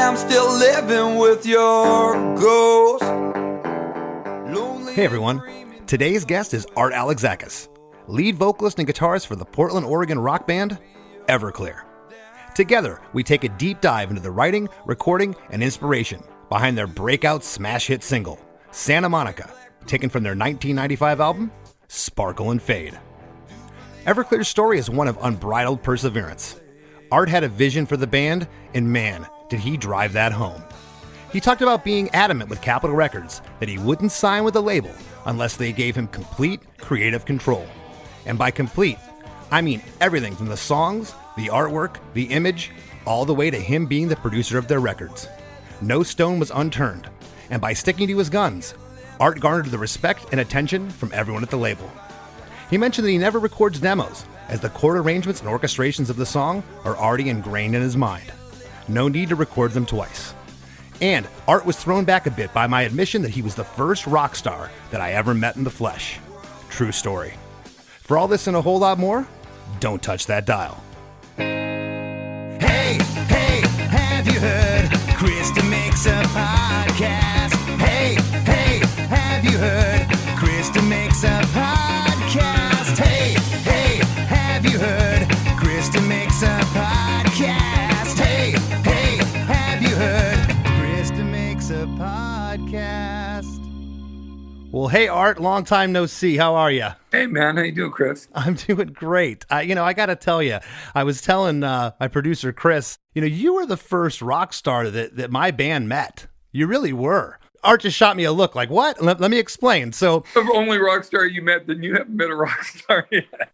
I'm still living with your ghost. Hey everyone, today's guest is Art Alexakis, lead vocalist and guitarist for the Portland, Oregon rock band Everclear. Together, we take a deep dive into the writing, recording, and inspiration behind their breakout smash hit single, Santa Monica, taken from their 1995 album, Sparkle and Fade. Everclear's story is one of unbridled perseverance. Art had a vision for the band, and man, did he drive that home. He talked about being adamant with Capitol Records that he wouldn't sign with a label unless they gave him complete creative control. And by complete, I mean everything from the songs, the artwork, the image, all the way to him being the producer of their records. No stone was unturned, and by sticking to his guns, Art garnered the respect and attention from everyone at the label. He mentioned that he never records demos, as the chord arrangements and orchestrations of the song are already ingrained in his mind. No need to record them twice. And Art was thrown back a bit by my admission that he was the first rock star that I ever met in the flesh. True story. For all this and a whole lot more, don't touch that dial. Hey, have you heard? Chris DeMakes a podcast. Hey, have you heard? Chris DeMakes a podcast. Hey, have you heard? Chris DeMakes a podcast. Hey, have you heard? Chris DeMakes a podcast. Well, hey Art, long time no see. How are you? Hey man, how you doing, Chris? I'm doing great. I got to tell you, I was telling my producer Chris, you were the first rock star that my band met. You really were. Art just shot me a look like, what? Let me explain. So The only rock star you met, then you haven't met a rock star yet.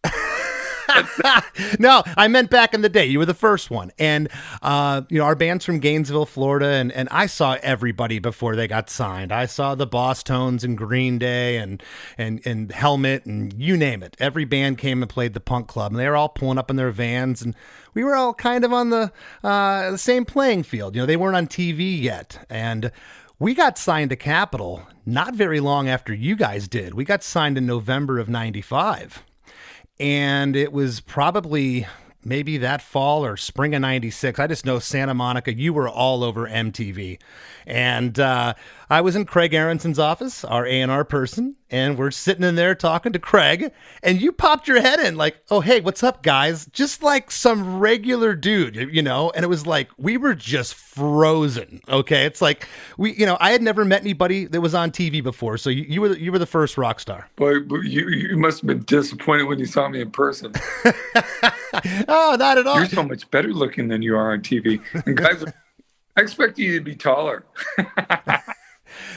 No, I meant back in the day. You were the first one. And, our band's from Gainesville, Florida, and I saw everybody before they got signed. I saw the Boss Tones and Green Day and Helmet and you name it. Every band came and played the punk club, and they were all pulling up in their vans, and we were all kind of on the same playing field. They weren't on TV yet. And we got signed to Capitol not very long after you guys did. We got signed in November of 95. And it was probably maybe that fall or spring of 96. I just know Santa Monica, you were all over MTV. And I was in Craig Aronson's office, our A&R person, and we're sitting in there talking to Craig, and you popped your head in like, oh, hey, what's up, guys? Just like some regular dude, and it was like, we were just frozen, okay? It's like, I had never met anybody that was on TV before, so you were the first rock star. Boy, you must have been disappointed when you saw me in person. Oh, not at all. You're so much better looking than you are on TV. And guys, I expect you to be taller.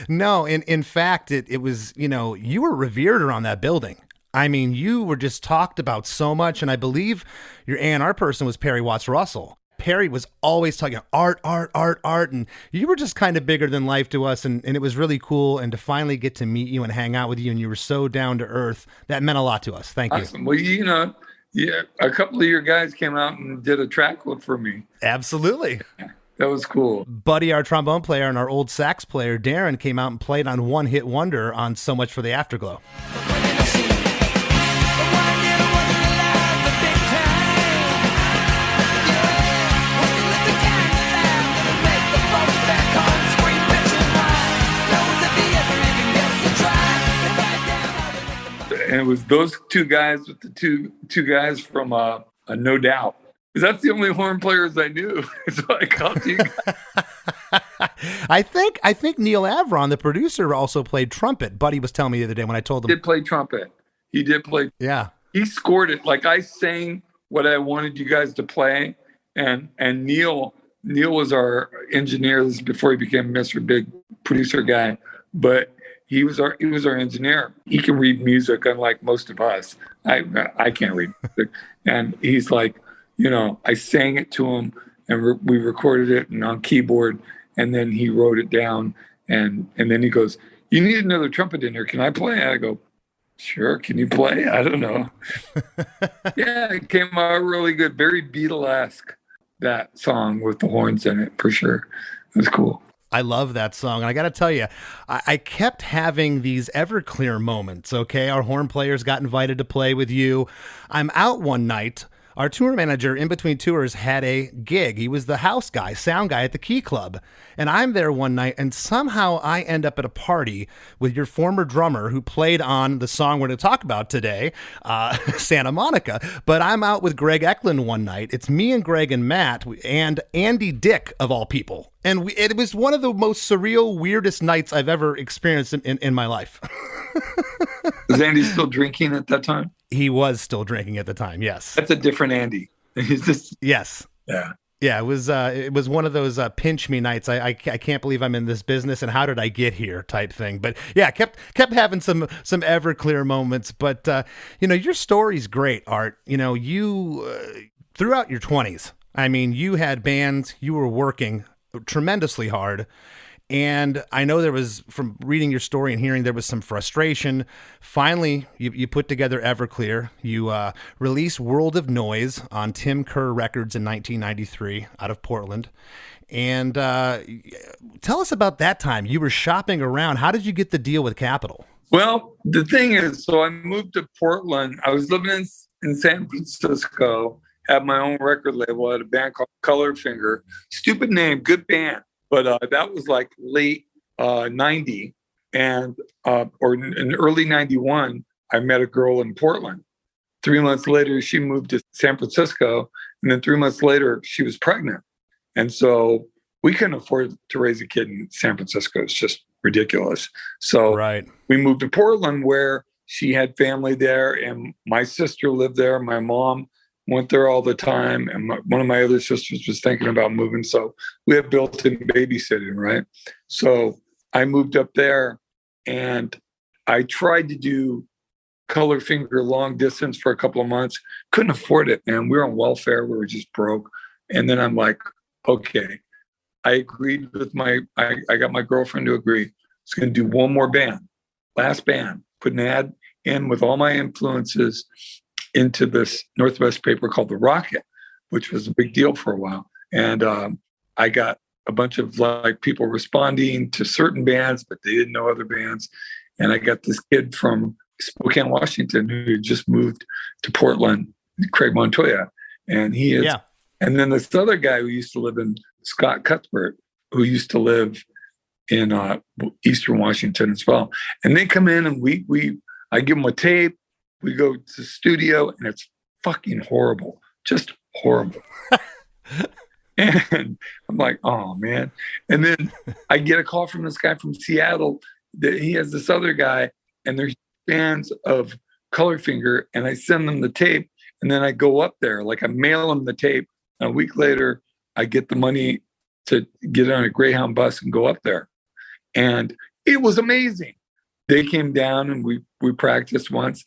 No, in fact, it was, you were revered around that building. I mean, you were just talked about so much, and I believe your A&R person was Perry Watts Russell. Perry was always talking art, and you were just kind of bigger than life to us, and it was really cool, and to finally get to meet you and hang out with you, and you were so down to earth, that meant a lot to us. Thank you. Awesome. Well, yeah, a couple of your guys came out and did a track for me. Absolutely. That was cool. Buddy, our trombone player, and our old sax player, Darren, came out and played on One Hit Wonder on So Much for the Afterglow. And it was those two guys with the two guys from No Doubt. Because that's the only horn players I knew. So I called you guys. I think Neil Avron, the producer, also played trumpet. Buddy was telling me the other day when I told him. He did play trumpet. He did play. Yeah. He scored it. Like I sang what I wanted you guys to play. And Neil was our engineer. This is before he became Mr. Big producer guy. But he was our engineer. He can read music, unlike most of us. I can't read music. And he's like, I sang it to him, and we recorded it and on keyboard, and then he wrote it down, and then he goes, "You need another trumpet in here. Can I play?" I go, "Sure. Can you play?" I don't know. Yeah, it came out really good, very Beatle-esque, that song with the horns in it for sure. It was cool. I love that song. And I got to tell you, I kept having these Everclear moments, okay? Our horn players got invited to play with you. I'm out one night our tour manager in between tours had a gig. He was the house guy, sound guy at the Key Club. And I'm there one night, and somehow I end up at a party with your former drummer who played on the song we're going to talk about today, Santa Monica. But I'm out with Greg Eklund one night. It's me and Greg and Matt and Andy Dick, of all people. And it was one of the most surreal, weirdest nights I've ever experienced in my life. Was Andy still drinking at that time? He was still drinking at the time, yes. That's a different Andy. He's just... Yes. Yeah. Yeah, it was one of those pinch me nights. I can't believe I'm in this business and how did I get here type thing. But yeah, kept having some Everclear moments. But your story's great, Art. You throughout your 20s, I mean, you had bands, you were working tremendously hard. And I know there was, from reading your story and hearing, there was some frustration. Finally, you put together Everclear. You released World of Noise on Tim Kerr Records in 1993 out of Portland. And tell us about that time. You were shopping around. How did you get the deal with Capitol? Well, the thing is, so I moved to Portland. I was living in San Francisco, had my own record label, had a band called Color Finger. Stupid name, good band. But that was like late 90 or in early 91, I met a girl in Portland. 3 months later, she moved to San Francisco. And then 3 months later, she was pregnant. And so we couldn't afford to raise a kid in San Francisco. It's just ridiculous. So we moved to Portland where she had family there. And my sister lived there. My mom went there all the time. And one of my other sisters was thinking about moving. So we have built-in babysitting, right? So I moved up there and I tried to do Color Finger long distance for a couple of months. Couldn't afford it, man. We were on welfare. We were just broke. And then I'm like, okay. I agreed with I got my girlfriend to agree. I was going to do one more band, last band, put an ad in with all my influences into this Northwest paper called The Rocket, which was a big deal for a while. And I got a bunch of people responding to certain bands, but they didn't know other bands. And I got this kid from Spokane, Washington, who had just moved to Portland, Craig Montoya. And he is, and then this other guy who used to live in Scott Cuthbert, who used to live in Eastern Washington as well. And they come in and I give them a tape. We go to the studio and it's fucking horrible, just horrible. And I'm like, oh man. And then I get a call from this guy from Seattle that he has this other guy and they're fans of Color Finger. And I send them the tape and then I go up there, I mail them the tape. And a week later, I get the money to get on a Greyhound bus and go up there. And it was amazing. They came down and we practiced once.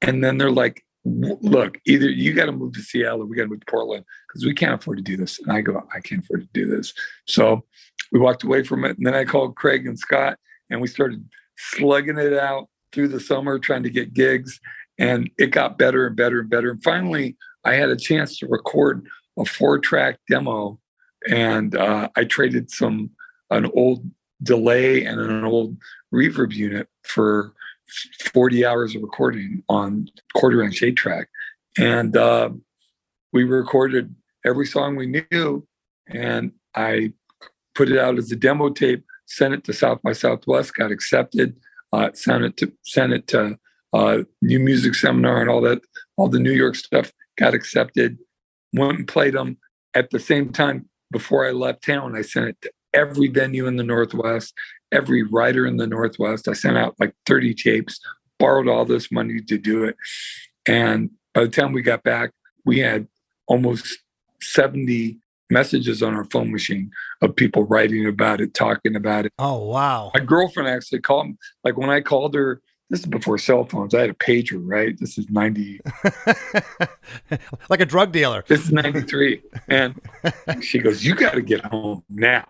And then they're like, look, either you got to move to Seattle or we got to move to Portland because we can't afford to do this. And I go, I can't afford to do this. So we walked away from it. And then I called Craig and Scott and we started slugging it out through the summer, trying to get gigs. And it got better and better and better. And finally, I had a chance to record a 4-track demo. And I traded an old delay and an old reverb unit for 40 hours of recording on 1/4-inch 8-track. And we recorded every song we knew. And I put it out as a demo tape, sent it to South by Southwest, got accepted, sent it to New Music Seminar and all the New York stuff got accepted, went and played them. At the same time, before I left town, I sent it to every venue in the Northwest, every writer in the Northwest. I sent out 30 tapes, borrowed all this money to do it. And by the time we got back, we had almost 70 messages on our phone machine of people writing about it, talking about it. Oh, wow. My girlfriend actually called me. When I called her, this is before cell phones. I had a pager, right? This is 90. Like a drug dealer. This is 93. And she goes, you got to get home now.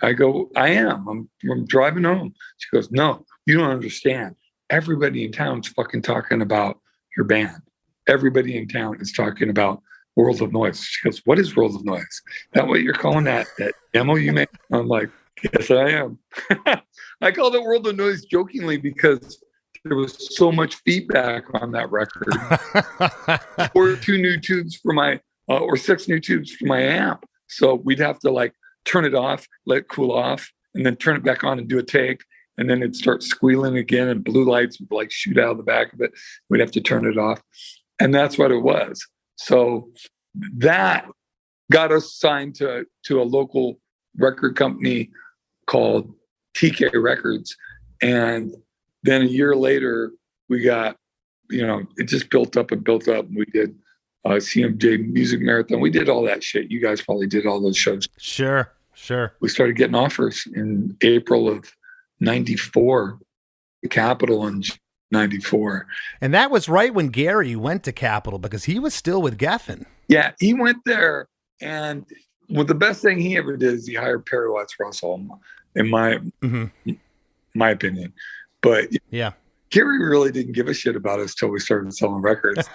I go, I am. I'm driving home. She goes, no, you don't understand. Everybody in town is fucking talking about your band. Everybody in town is talking about World of Noise. She goes, what is World of Noise? That what you're calling that demo you made? I'm like, yes, I am. I called it World of Noise jokingly because there was so much feedback on that record. Or 2 new tubes for my, or 6 new tubes for my amp. So we'd have to like turn it off, let it cool off, and then turn it back on and do a take. And then it'd start squealing again, and blue lights would like shoot out of the back of it. We'd have to turn it off. And that's what it was. So that got us signed to a local record company called TK Records. And then a year later, we got, it just built up and built up. We did CMJ Music Marathon. We did all that shit. You guys probably did all those shows. Sure. We started getting offers in April of 94, the Capitol in 94. And that was right when Gary went to Capitol, because he was still with Geffen. Yeah, he went there. And the best thing he ever did is he hired Perry Watts Russell, in my opinion. But yeah, Gary really didn't give a shit about us till we started selling records.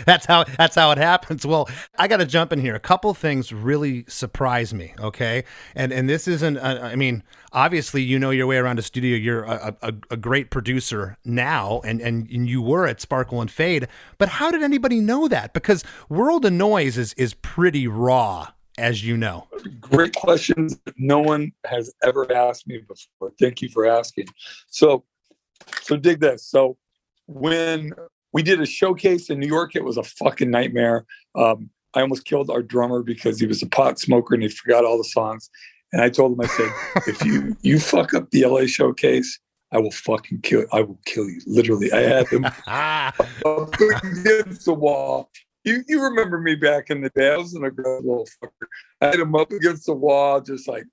That's how it happens. Well, I got to jump in here. A couple things really surprised me. Okay. And this isn't, I mean, obviously, your way around a studio. You're a great producer now, and you were at Sparkle and Fade, but how did anybody know that? Because World of Noise is pretty raw, as you know. Great questions that no one has ever asked me before. Thank you for asking. So dig this. So when we did a showcase in New York, it was a fucking nightmare. I almost killed our drummer because he was a pot smoker and he forgot all the songs. And I told him, I said, if you fuck up the LA showcase, I will fucking kill you. Literally. I had him up against the wall. You remember me back in the day. I wasn't a good little fucker. I had him up against the wall, just like,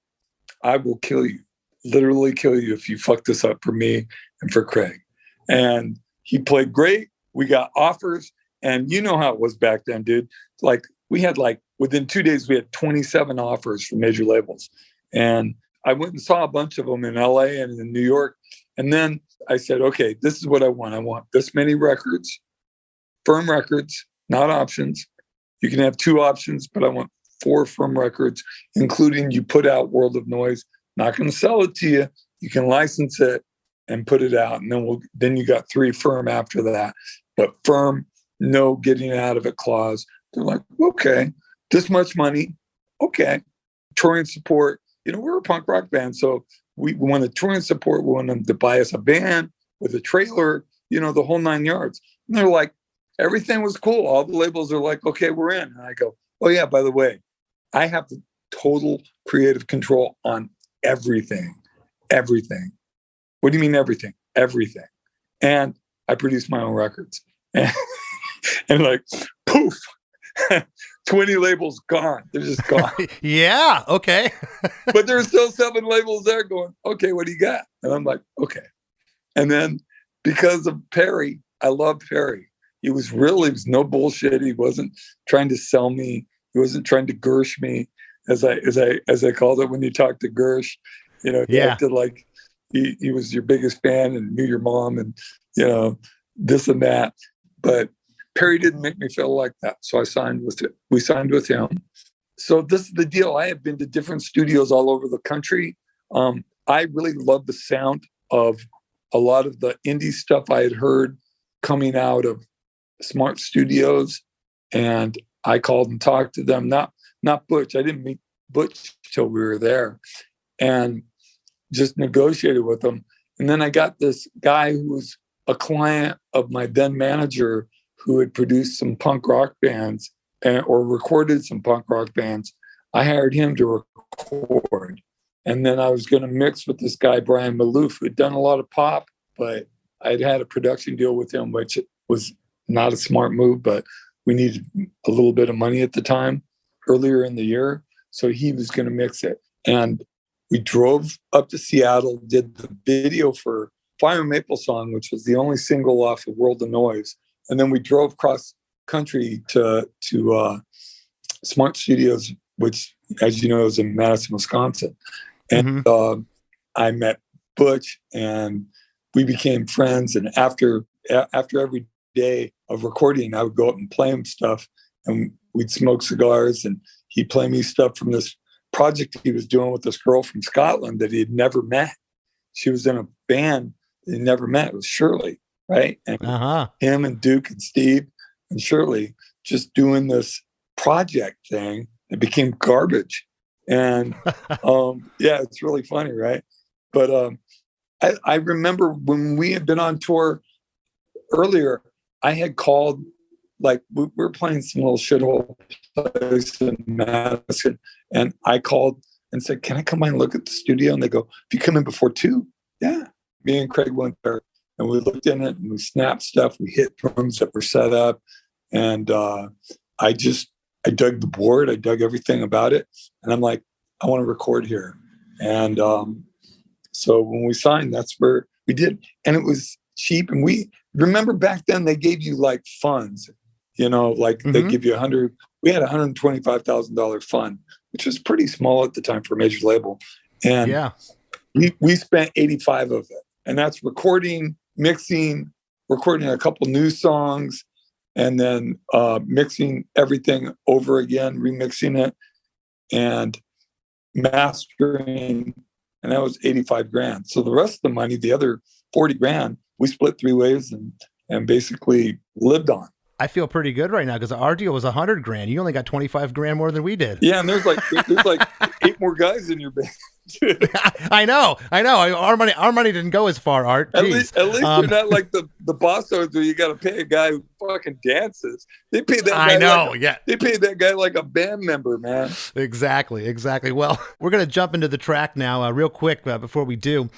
I will kill you. Literally kill you if you fuck this up for me and for Craig. And he played great. We got offers. And you know how it was back then, dude. Like, we had within 2 days, we had 27 offers from major labels. And I went and saw a bunch of them in LA and in New York. And then I said, okay, this is what I want. I want this many records, firm records, not options. You can have 2 options, but I want 4 firm records, including you put out World of Noise. Not going to sell it to you. You can license it and put it out. And then you got 3 firm after that. But firm, no getting out of it clause. They're like, okay, this much money. Okay. Touring support. We're a punk rock band. So we wanted touring support. We wanted them to buy us a van with a trailer, the whole 9 yards. And they're like, everything was cool. All the labels are like, okay, we're in. And I go, oh yeah, by the way, I have the total creative control on everything. What do you mean everything? Everything. And I produce my own records. And like, poof, 20 labels gone. They're just gone. Yeah, okay. But there's still 7 labels there going, okay, what do you got? And I'm like, okay. And then because of Perry, I love Perry. He was no bullshit. He wasn't trying to sell me. He wasn't trying to Gersh me, as I called it when you talk to Gersh. He acted like he was your biggest fan and knew your mom and this and that. But Perry didn't make me feel like that, so I signed with it. We signed with him. So this is the deal. I have been to different studios all over the country. I really love the sound of a lot of the indie stuff I had heard coming out of Smart Studios, and I called and talked to them. Not Butch. I didn't meet Butch till we were there, and just negotiated with them. And then I got this guy who was a client of my then manager, who had produced some punk rock bands or recorded some punk rock bands. I hired him to record. And then I was going to mix with this guy, Brian Malouf, who had done a lot of pop, but I'd had a production deal with him, which was not a smart move, but we needed a little bit of money at the time, earlier in the year. So he was going to mix it. And we drove up to Seattle, did the video for Fire Maple Song, which was the only single off of World of Noise. And then we drove cross country to Smart Studios, which, as you know, is in Madison, Wisconsin. And I met Butch, and we became friends. And after every day of recording, I would go up and play him stuff, and we'd smoke cigars, and he'd play me stuff from this project he was doing with this girl from Scotland that he had never met. She was in a band he never met. It was Shirley. right? And him and Duke and Steve and Shirley just doing this project thing that became garbage. And yeah, it's really funny, right? But I remember when we had been on tour earlier, I had called, like, we were playing some little shithole place in Madison, and I called and said, "Can I come by and look at the studio?" And they go, "If you come in before 2, yeah." Me and Craig went there, and we looked in it, and we snapped stuff. We hit drums that were set up, and I dug the board. I dug everything about it, and I'm like, I want to record here. And so when we signed, that's where we did, and it was cheap. And we remember back then they gave you like funds, like they give you we had $125,000 fund, which was pretty small at the time for a major label. And we spent 85 of it. And that's recording, mixing, recording a couple new songs, and then mixing everything over again, remixing it, and mastering. And that was 85 grand. So the rest of the money, the other 40 grand, we split 3 ways and basically lived on. I feel pretty good right now because our deal was 100 grand. You only got 25 grand more than we did. Yeah, and there's like 8 more guys in your band. I know. Our money didn't go as far, Art. At least you're not like the Bossos where you got to pay a guy who fucking dances. They paid that guy. They paid that guy like a band member, man. Exactly. Well, we're gonna jump into the track now, real quick before we do.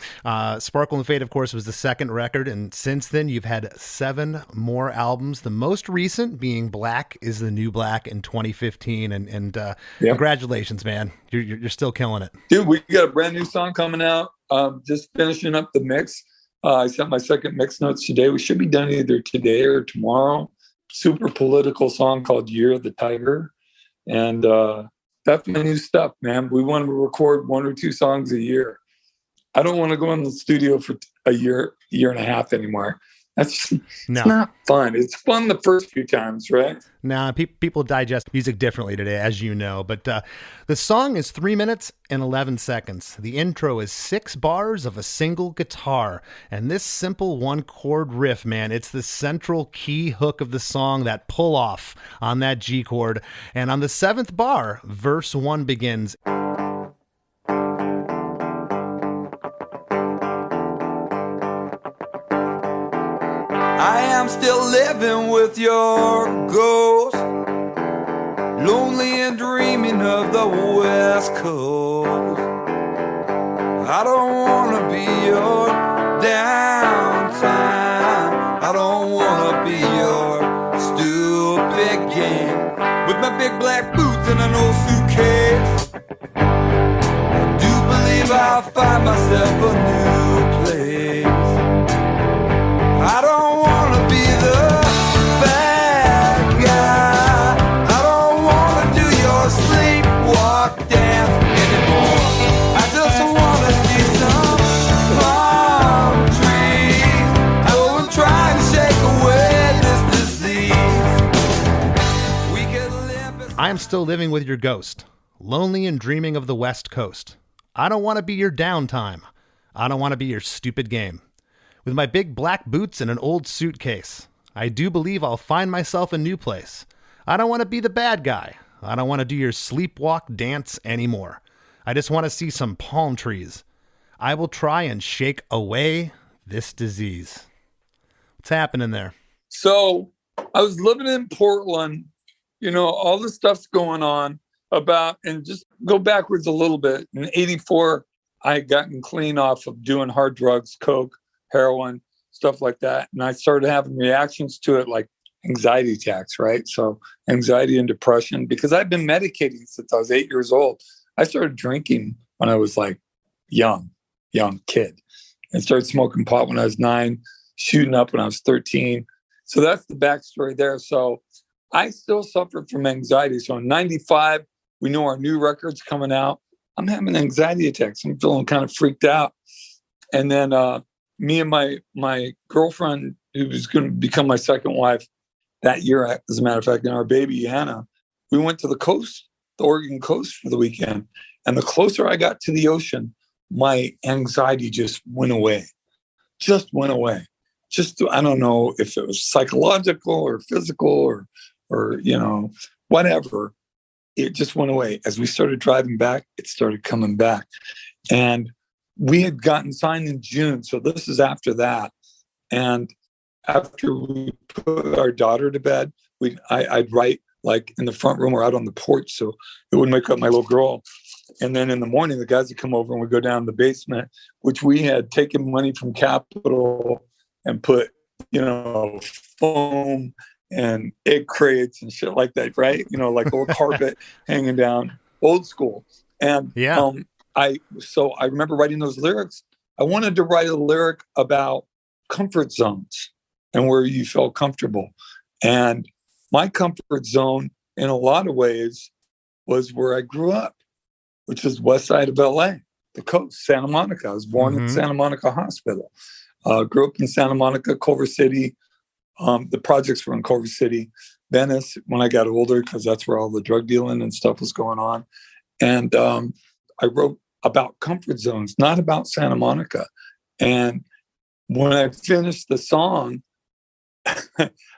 Sparkle and Fade, of course, was the second record, and since then you've had 7 more albums. The most recent being Black is the New Black in 2015, and congratulations, man. You're still killing it, dude. We got a brand new song coming out. Just finishing up the mix. I sent my second mix notes today. We should be done either today or tomorrow. Super political song called Year of the Tiger. And that's my new stuff, man. We want to record 1 or 2 songs a year. I don't want to go in the studio for a year and a half anymore. It's not fun. It's fun the first few times, right? Nah, people digest music differently today, as you know. But the song is 3 minutes and 11 seconds. The intro is 6 bars of a single guitar. And this simple 1-chord riff, man, it's the central key hook of the song, that pull off on that G chord. And on the 7th bar, verse 1 begins. I am still living with your ghost, lonely and dreaming of the West Coast. I don't want to be your downtime. I don't want to be your stupid game. With my big black boots and an old suitcase, I do believe I'll find myself a new place. I don't want to be the bad guy. I don't want to do your sleepwalk dance anymore. I just want to see some palm trees. Go and try and shake away this disease. We could live. I am still living with your ghost, lonely and dreaming of the West Coast. I don't want to be your downtime. I don't want to be your stupid game. With my big black boots and an old suitcase, I do believe I'll find myself a new place. I don't want to be the bad guy. I don't want to do your sleepwalk dance anymore. I just want to see some palm trees. I will try and shake away this disease. What's happening there? So I was living in Portland, all this stuff's going on and just go backwards a little bit. In 84, I had gotten clean off of doing hard drugs, coke, heroin, stuff like that. And I started having reactions to it, like anxiety attacks, right? So anxiety and depression, because I've been medicating since I was 8 years old. I started drinking when I was like young kid, and started smoking pot when I was 9, shooting up when I was 13. So that's the backstory there. So I still suffered from anxiety. So in 95, we know our new record's coming out. I'm having anxiety attacks. I'm feeling kind of freaked out. And then, me and my girlfriend, who was going to become my second wife that year, as a matter of fact, and our baby, Hannah, we went to the coast, the Oregon coast for the weekend. And the closer I got to the ocean, my anxiety just went away. just, I don't know if it was psychological or physical or, whatever. It just went away. As we started driving back, it started coming back. And we had gotten signed in June. So this is after that. And after we put our daughter to bed, I'd write like in the front room or out on the porch, so it wouldn't wake up my little girl. And then in the morning, the guys would come over and we'd go down to the basement, which we had taken money from Capitol and put, foam and egg crates and shit like that, right? Like a little carpet hanging down, old school. And I remember writing those lyrics. I wanted to write a lyric about comfort zones and where you felt comfortable. And my comfort zone in a lot of ways was where I grew up, which is west side of LA, the coast, Santa Monica. I was born in Santa Monica Hospital. Grew up in Santa Monica, Culver City. The projects were in Culver City, Venice when I got older, because that's where all the drug dealing and stuff was going on. And I wrote about comfort zones, not about Santa Monica. And when I finished the song,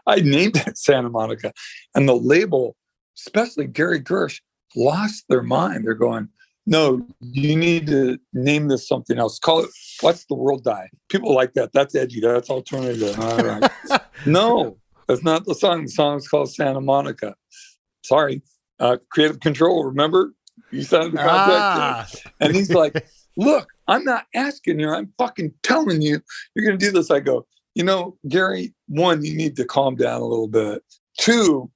I named it Santa Monica. And the label, especially Gary Gersh, lost their mind. They're going, no, you need to name this something else. Call it Watch the World Die. People like that. That's edgy. That's alternative. All right. No, that's not the song. The song is called Santa Monica. Sorry. Creative Control, remember? You signed the contract. And he's like, look, I'm not asking you. I'm fucking telling you you're going to do this. I go, Gary, one, you need to calm down a little bit. Two,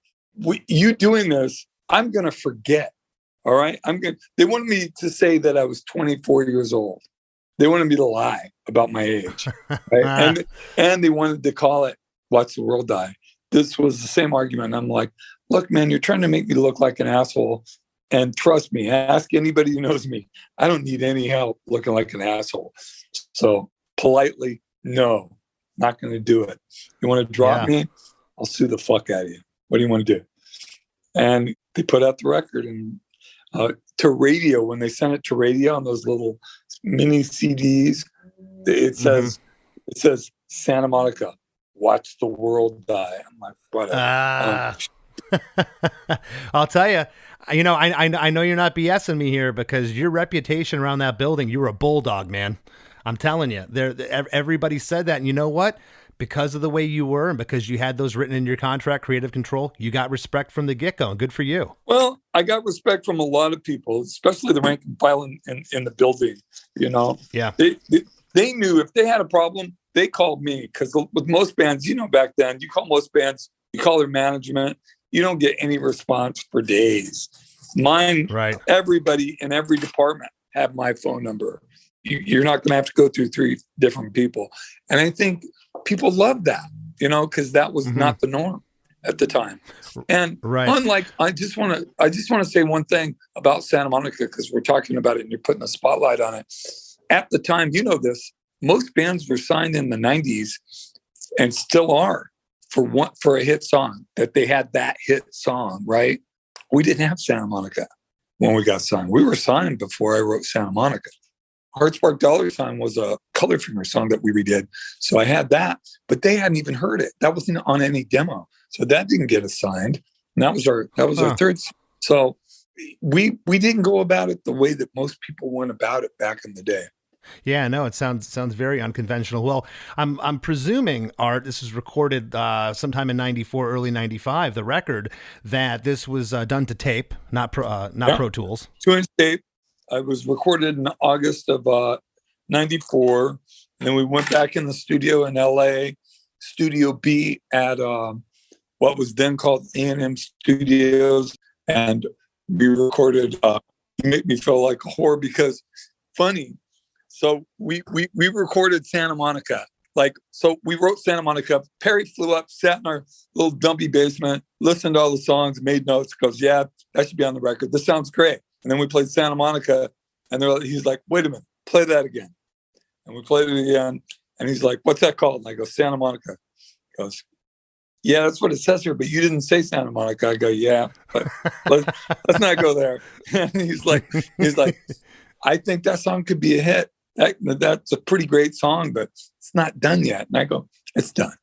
you doing this, I'm going to forget. All right. They wanted me to say that I was 24 years old. They wanted me to lie about my age. Right? And they wanted to call it Watch the World Die. This was the same argument. I'm like, look, man, you're trying to make me look like an asshole. And trust me, ask anybody who knows me. I don't need any help looking like an asshole. So politely, no, not going to do it. You want to drop me? I'll sue the fuck out of you. What do you want to do? And they put out the record and to radio, when they sent it to radio on those little mini CDs, it says Santa Monica, Watch the World Die. I'm like, whatever. I'll tell you, I know you're not BSing me here, because your reputation around that building, you were a bulldog, man. I'm telling you, everybody said that. And you know what? Because of the way you were and because you had those written in your contract, Creative Control, you got respect from the get-go, and good for you. Well, I got respect from a lot of people, especially the rank and file in the building, Yeah. They knew if they had a problem, they called me, because with most bands, back then, you call most bands, you call their management, you don't get any response for days. Mine, right. Everybody in every department had my phone number. You're not going to have to go through 3 different people. And I think people love that, because that was not the norm at the time. And unlike, I just want to say one thing about Santa Monica, because we're talking about it and you're putting a spotlight on it. At the time, this, most bands were signed in the 90s and still are for a hit song, that they had that hit song, right? We didn't have Santa Monica when we got signed. We were signed before I wrote Santa Monica. Heart Spark Dollar Sign was a Color Finger song that we redid. So I had that, but they hadn't even heard it. That wasn't on any demo. So that didn't get us signed. And that was our third. So we didn't go about it the way that most people went about it back in the day. Yeah, no, it sounds very unconventional. Well, I'm presuming, Art, this was recorded sometime in 94, early 95, the record, that this was done to tape, not Pro Tools. 2-inch tape. I was recorded in August of 94. And then we went back in the studio in LA, Studio B at what was then called A&M Studios. And we recorded You Make Me Feel Like a Whore, because funny. So we recorded Santa Monica. So we wrote Santa Monica. Perry flew up, sat in our little dumpy basement, listened to all the songs, made notes, goes, yeah, that should be on the record. This sounds great. And then we played Santa Monica, and he's like, wait a minute, play that again. And we played it again, and he's like, what's that called? And I go, Santa Monica. He goes, yeah, that's what it says here, but you didn't say Santa Monica. I go, yeah, but let's not go there. And he's like, I think that song could be a hit. That's a pretty great song, but it's not done yet. And I go, It's done.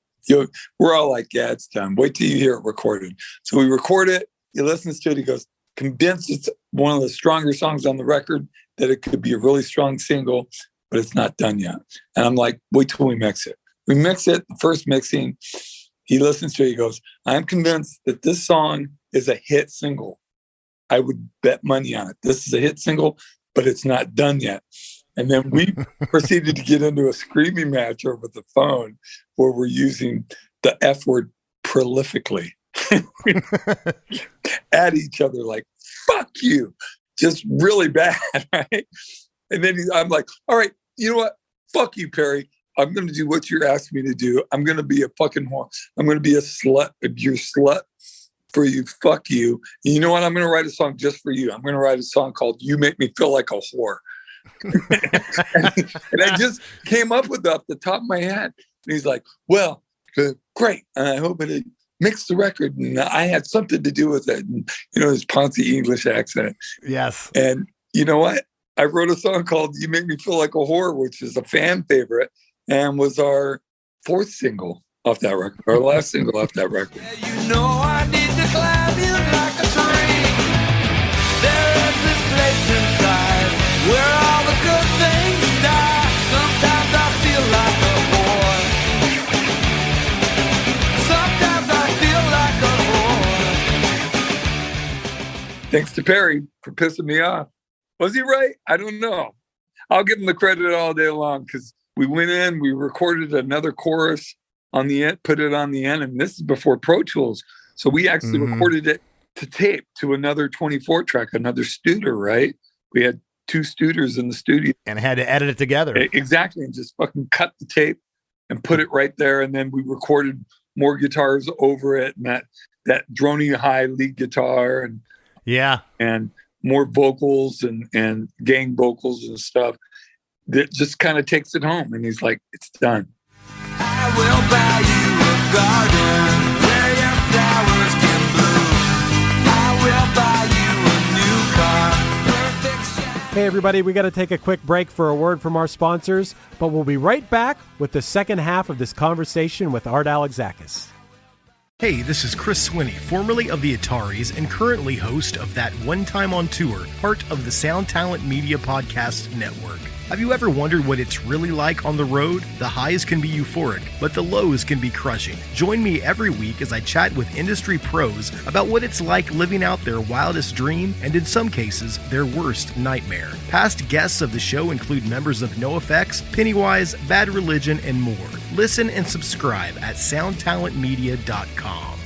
We're all like, yeah, it's done. Wait till you hear it recorded. So we record it. He listens to it. He goes, convinced it's one of the stronger songs on the record, that it could be a really strong single, but it's not done yet. And I'm like, wait till we mix it. We mix it, the first mixing. He listens to it. He goes, I'm convinced that this song is a hit single. I would bet money on it. This is a hit single, but it's not done yet. And then we proceeded to get into a screaming match over the phone where we're using the F word prolifically at each other, like, fuck you, just really bad, right? And then I'm like, all right, you know what? Fuck you, Perry. I'm going to do what you're asking me to do. I'm going to be a fucking whore. I'm going to be a slut. You're slut for you. Fuck you. And you know what? I'm going to write a song just for you. I'm going to write a song called You Make Me Feel Like a Whore. and I just came up with it off the top of my head. And he's like, well, great. And I hope it mixed the record. And I had something to do with it. And, his Ponzi English accent. Yes. And you know what? I wrote a song called You Make Me Feel Like a Whore, which is a fan favorite and was our fourth single off that record, our last single off that record. I need to climb you like a tree. There is this place inside where all the good things die. Sometimes I feel like a whore. Sometimes I feel like a whore. Thanks to Perry for pissing me off. Was he right? I don't know. I'll give him the credit all day long because we went in, we recorded another chorus on the end, put it on the end, and this is before Pro Tools. So we actually recorded it to tape to another 24 track, another Studer, right? We had 2 Studers in the studio. And had to edit it together. Exactly. And just fucking cut the tape and put it right there. And then we recorded more guitars over it, and that droning high lead guitar and more vocals and gang vocals and stuff that just kind of takes it home. And he's like, it's done. I will buy you a garden where your flowers can bloom. I will buy you a new car. Perfect shine. Hey everybody, we got to take a quick break for a word from our sponsors, but we'll be right back with the second half of this conversation with Art Alexakis. Hey, this is Chris Swinney, formerly of the Ataris and currently host of That One Time on Tour, part of the Sound Talent Media Podcast Network. Have you ever wondered what it's really like on the road? The highs can be euphoric, but the lows can be crushing. Join me every week as I chat with industry pros about what it's like living out their wildest dream and, in some cases, their worst nightmare. Past guests of the show include members of NoFX, Pennywise, Bad Religion, and more. Listen and subscribe at soundtalentmedia.com.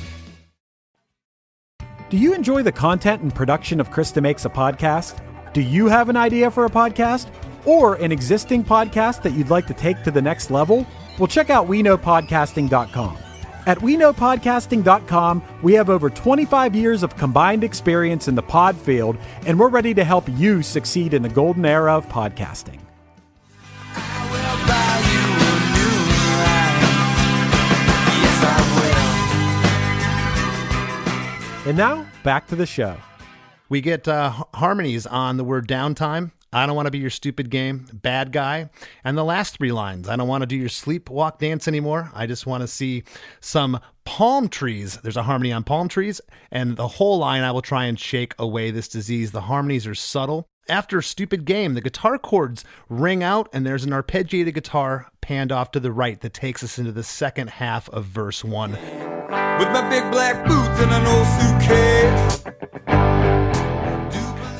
Do you enjoy the content and production of Chris DeMakes a Podcast? Do you have an idea for a podcast? Or an existing podcast that you'd like to take to the next level? Well, check out WeKnowPodcasting.com. At WeKnowPodcasting.com, we have over 25 years of combined experience in the pod field, and we're ready to help you succeed in the golden era of podcasting. I will buy you a new ride. Yes, I will. And now, back to the show. We get harmonies on the word downtime. I don't want to be your stupid game, bad guy. And the last 3 lines, I don't want to do your sleepwalk dance anymore. I just want to see some palm trees. There's a harmony on palm trees. And the whole line, I will try and shake away this disease. The harmonies are subtle. After stupid game, the guitar chords ring out and there's an arpeggiated guitar panned off to the right that takes us into the second half of verse 1. With my big black boots and an old suitcase.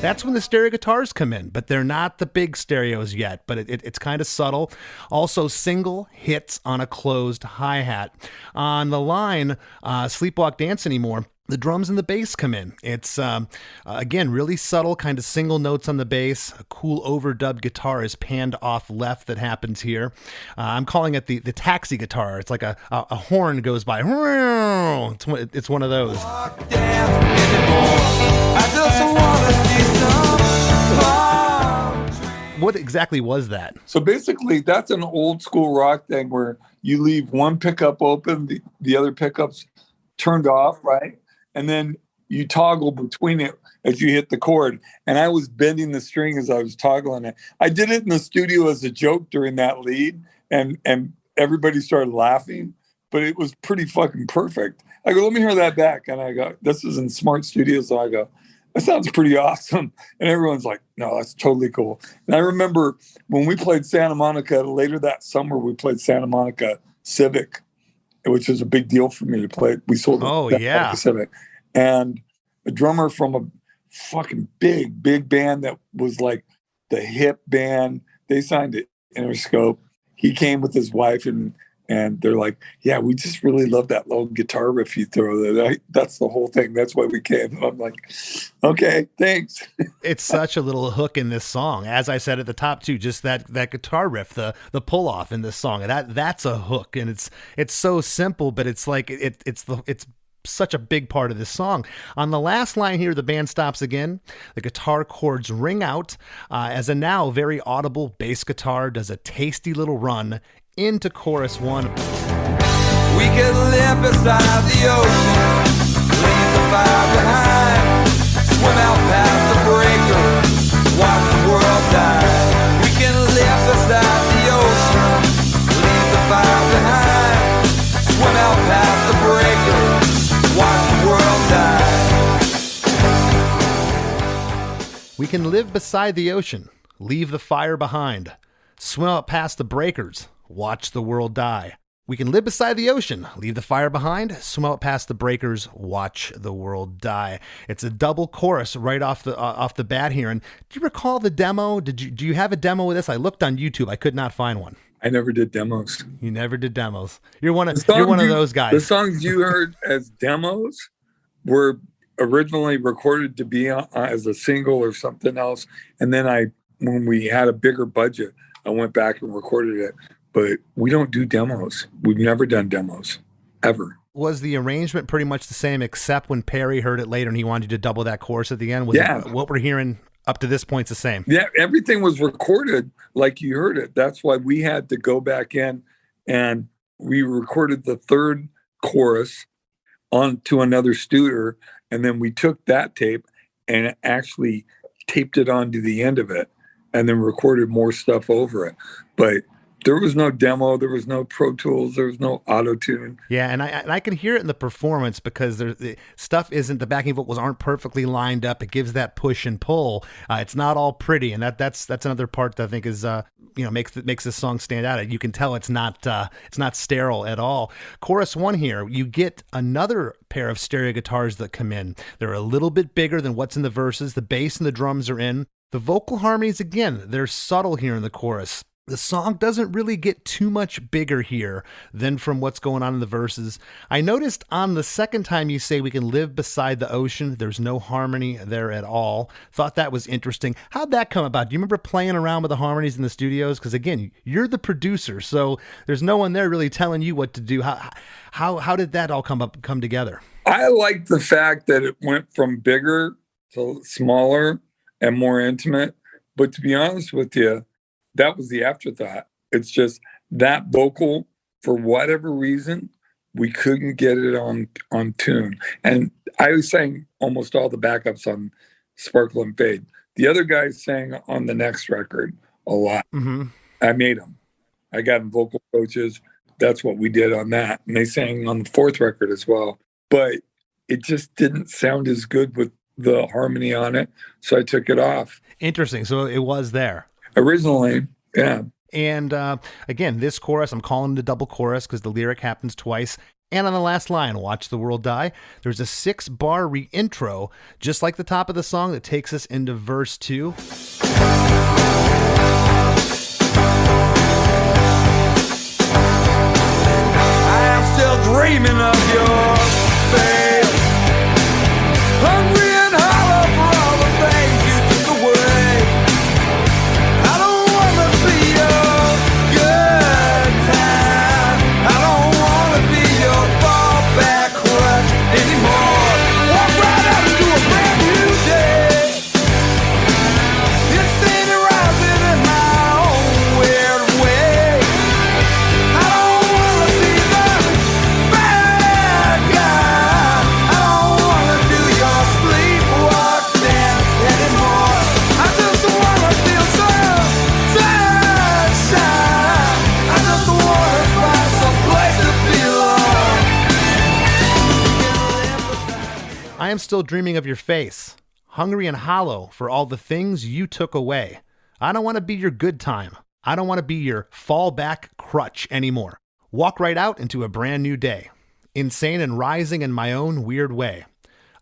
That's when the stereo guitars come in, but they're not the big stereos yet, but it's kind of subtle. Also, single hits on a closed hi-hat. On the line, Sleepwalk Dance Anymore, the drums and the bass come in. It's, again, really subtle, kind of single notes on the bass. A cool overdubbed guitar is panned off left that happens here. I'm calling it the taxi guitar. It's like a horn goes by. It's one of those. What exactly was that? So basically, that's an old school rock thing where you leave one pickup open, the other pickup's turned off, right? And then you toggle between it as you hit the chord. And I was bending the string as I was toggling it. I did it in the studio as a joke during that lead. And everybody started laughing, but it was pretty fucking perfect. I go, let me hear that back. And I go, this is in Smart Studios. So I go, that sounds pretty awesome. And everyone's like, no, that's totally cool. And I remember when we played Santa Monica, later that summer, we played Santa Monica Civic, which was a big deal for me to play. We sold Monica Civic. And a drummer from a fucking big band that was like the hip band, they signed to Interscope. He came with his wife and they're like, yeah, we just really love that little guitar riff you throw there. That's the whole thing. That's why we came. And I'm like, okay, thanks. It's such a little hook in this song. As I said at the top too, just that guitar riff, the pull off in this song, that's a hook. And it's so simple, but it's like, it's such a big part of this song. On the last line here, the band stops again. The guitar chords ring out as a now very audible bass guitar does a tasty little run into chorus 1. We could live beside the ocean, leave the fire behind, swim out past the breaker, watch the world die. We can live beside the ocean, leave the fire behind, swim out past the breaker, watch the world die. We can live beside the ocean, leave the fire behind, swim out past the breakers, watch the world die. We can live beside the ocean, leave the fire behind, swim out past the breakers, watch the world die. It's a double chorus right off the bat here. And do you recall the demo? Do you have a demo with this? I looked on YouTube. I could not find one. I never did demos. You never did demos. You're one of those guys. The songs you heard as demos were originally recorded to be as a single or something else. And then when we had a bigger budget, I went back and recorded it. But we don't do demos. We've never done demos, ever. Was the arrangement pretty much the same, except when Perry heard it later and he wanted you to double that chorus at the end? What we're hearing up to this point is the same? Yeah, everything was recorded like you heard it. That's why we had to go back in and we recorded the third chorus onto another Studer, and then we took that tape and actually taped it onto the end of it and then recorded more stuff over it. But there was no demo. There was no Pro Tools. There was no auto-tune. Yeah, and I can hear it in the performance because the backing vocals aren't perfectly lined up. It gives that push and pull. It's not all pretty, and that's another part that I think is makes this song stand out. You can tell it's not sterile at all. Chorus 1 here, you get another pair of stereo guitars that come in. They're a little bit bigger than what's in the verses. The bass and the drums are in. The vocal harmonies, again, they're subtle here in the chorus. The song doesn't really get too much bigger here than from what's going on in the verses. I noticed on the second time you say we can live beside the ocean, there's no harmony there at all. Thought that was interesting. How'd that come about? Do you remember playing around with the harmonies in the studios? Because again, you're the producer, so there's no one there really telling you what to do. How did that all come together? I like the fact that it went from bigger to smaller and more intimate. But to be honest with you, that was the afterthought. It's just that vocal, for whatever reason, we couldn't get it on tune. And I sang almost all the backups on Sparkle and Fade. The other guys sang on the next record a lot. Mm-hmm. I made them. I got them vocal coaches. That's what we did on that. And they sang on the fourth record as well. But it just didn't sound as good with the harmony on it. So I took it off. Interesting. So it was there. Originally, yeah. And again, this chorus, I'm calling it a double chorus because the lyric happens twice. And on the last line, watch the world die, there's a 6-bar re-intro, just like the top of the song, that takes us into verse 2. I am still dreaming of your face, hungry and hollow for all the things you took away. I don't wanna be your good time. I don't wanna be your fallback crutch anymore. Walk right out into a brand new day. It's steady rising in my own weird way. I don't wanna be the bad guy. I am still dreaming of your face, hungry and hollow for all the things you took away. I don't want to be your good time. I don't want to be your fallback crutch anymore. Walk right out into a brand new day, insane and rising in my own weird way.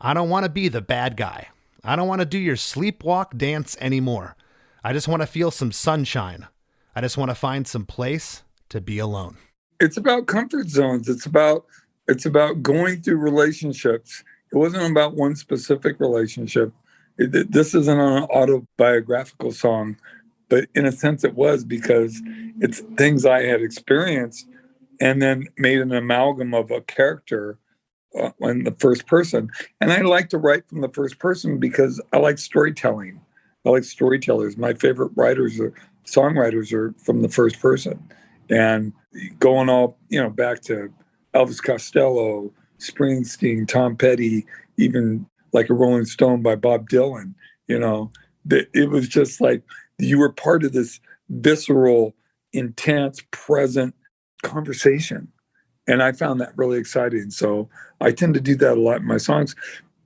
I don't want to be the bad guy. I don't want to do your sleepwalk dance anymore. I just want to feel some sunshine. I just want to find some place to be alone. It's about comfort zones. It's about going through relationships. It wasn't about one specific relationship. This isn't an autobiographical song, but in a sense it was, because it's things I had experienced and then made an amalgam of a character in the first person. And I like to write from the first person because I like storytelling. I like storytellers. My favorite songwriters are from the first person. And going all, back to Elvis Costello, Springsteen, Tom Petty, even like a Rolling Stone by Bob Dylan, it was just like you were part of this visceral, intense, present conversation. And I found that really exciting. So I tend to do that a lot in my songs,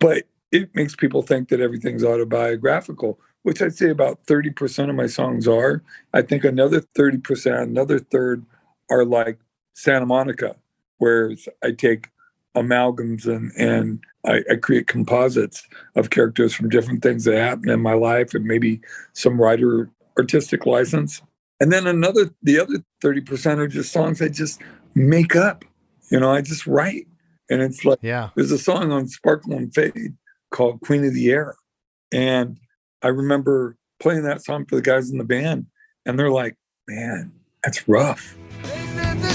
but it makes people think that everything's autobiographical, which I'd say about 30% of my songs are. I think another 30%, another third are like Santa Monica, where I take amalgams and I create composites of characters from different things that happen in my life and maybe some writer artistic license. And then the other 30% are just songs I just make up. I just write. And it's like, There's a song on Sparkle and Fade called Queen of the Air. And I remember playing that song for the guys in the band, and they're like, man, that's rough. They said that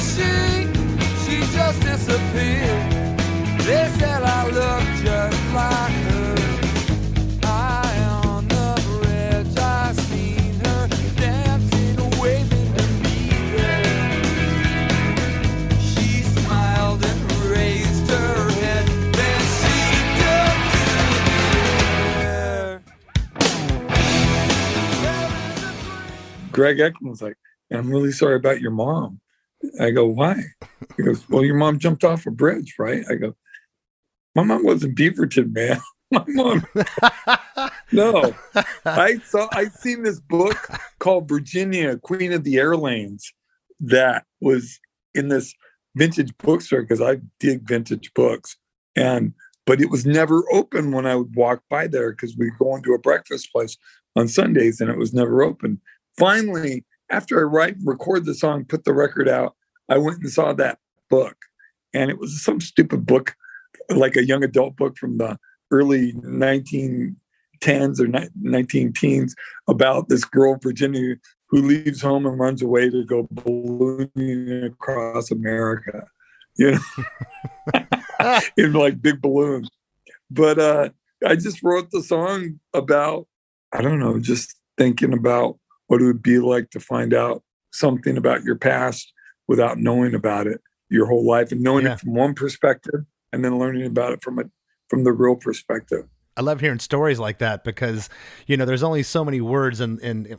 she just disappeared. They said I look just like her. I on the bridge, I seen her dancing, waving to me there. She smiled and raised her head, then she took to the air. Greg Eckman was like, I'm really sorry about your mom. I go, why? He goes, well, your mom jumped off a bridge, right? I go, my mom wasn't Beaverton, man. My mom. No. I seen this book called Virginia, Queen of the Airlanes, that was in this vintage bookstore, because I dig vintage books. But it was never open when I would walk by there, because we'd go into a breakfast place on Sundays and it was never open. Finally, after I record the song, put the record out, I went and saw that book. And it was some stupid book, like a young adult book from the early 1910s or 19 teens, about this girl, Virginia, who leaves home and runs away to go ballooning across America, in like big balloons. But I just wrote the song about, I don't know, just thinking about what it would be like to find out something about your past without knowing about it your whole life, and knowing it from one perspective and then learning about it from the real perspective. I love hearing stories like that, because, there's only so many words in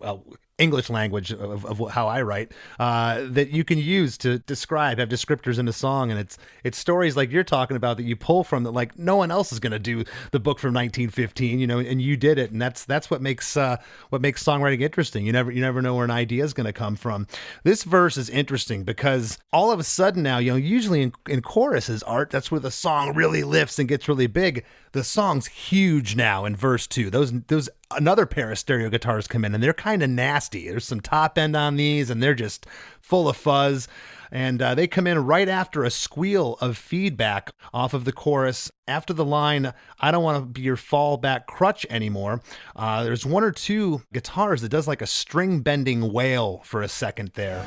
English language of how I write that you can use to have descriptors in a song. And it's stories like you're talking about that you pull from, that like no one else is going to do the book from 1915, and you did it. And that's what makes songwriting interesting. You never know where an idea is going to come from. This verse is interesting because all of a sudden now, usually in choruses, Art, that's where the song really lifts and gets really big. The song's huge now in verse 2. Those another pair of stereo guitars come in, and they're kind of nasty. There's some top end on these, and they're just full of fuzz. And they come in right after a squeal of feedback off of the chorus. After the line, I don't want to be your fallback crutch anymore, there's one or two guitars that does like a string bending wail for a second there.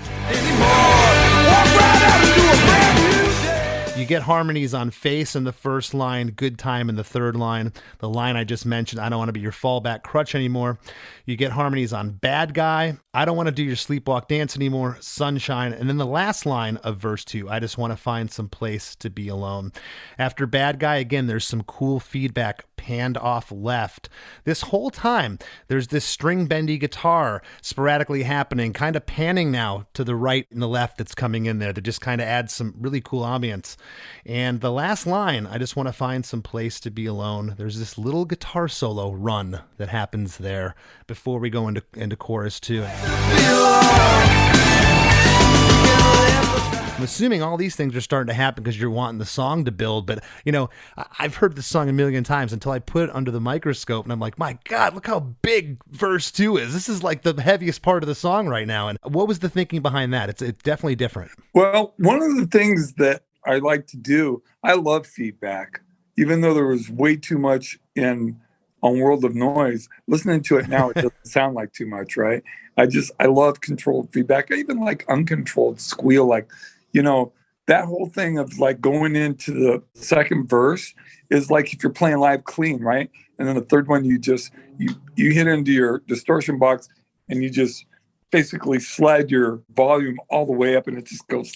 You get harmonies on Face in the first line, Good Time in the third line. The line I just mentioned, I don't want to be your fallback crutch anymore. You get harmonies on Bad Guy, I don't want to do your sleepwalk dance anymore, Sunshine. And then the last line of verse 2, I just want to find some place to be alone. After Bad Guy, again, there's some cool feedback panned off left. This whole time, there's this string bendy guitar sporadically happening, kind of panning now to the right and the left that's coming in there that just kind of adds some really cool ambience. And the last line, I just want to find some place to be alone. There's this little guitar solo run that happens there before we go into chorus 2. I'm assuming all these things are starting to happen because you're wanting the song to build. But, I've heard this song a million times until I put it under the microscope. And I'm like, my God, look how big verse 2 is. This is like the heaviest part of the song right now. And what was the thinking behind that? It's definitely different. Well, one of the things that I like to do, I love feedback. Even though there was way too much on World of Noise, listening to it now, it doesn't sound like too much, right? I love controlled feedback. I even like uncontrolled squeal, that whole thing of like going into the second verse is like if you're playing live clean, right? And then the third one, you hit into your distortion box and you just basically slide your volume all the way up and it just goes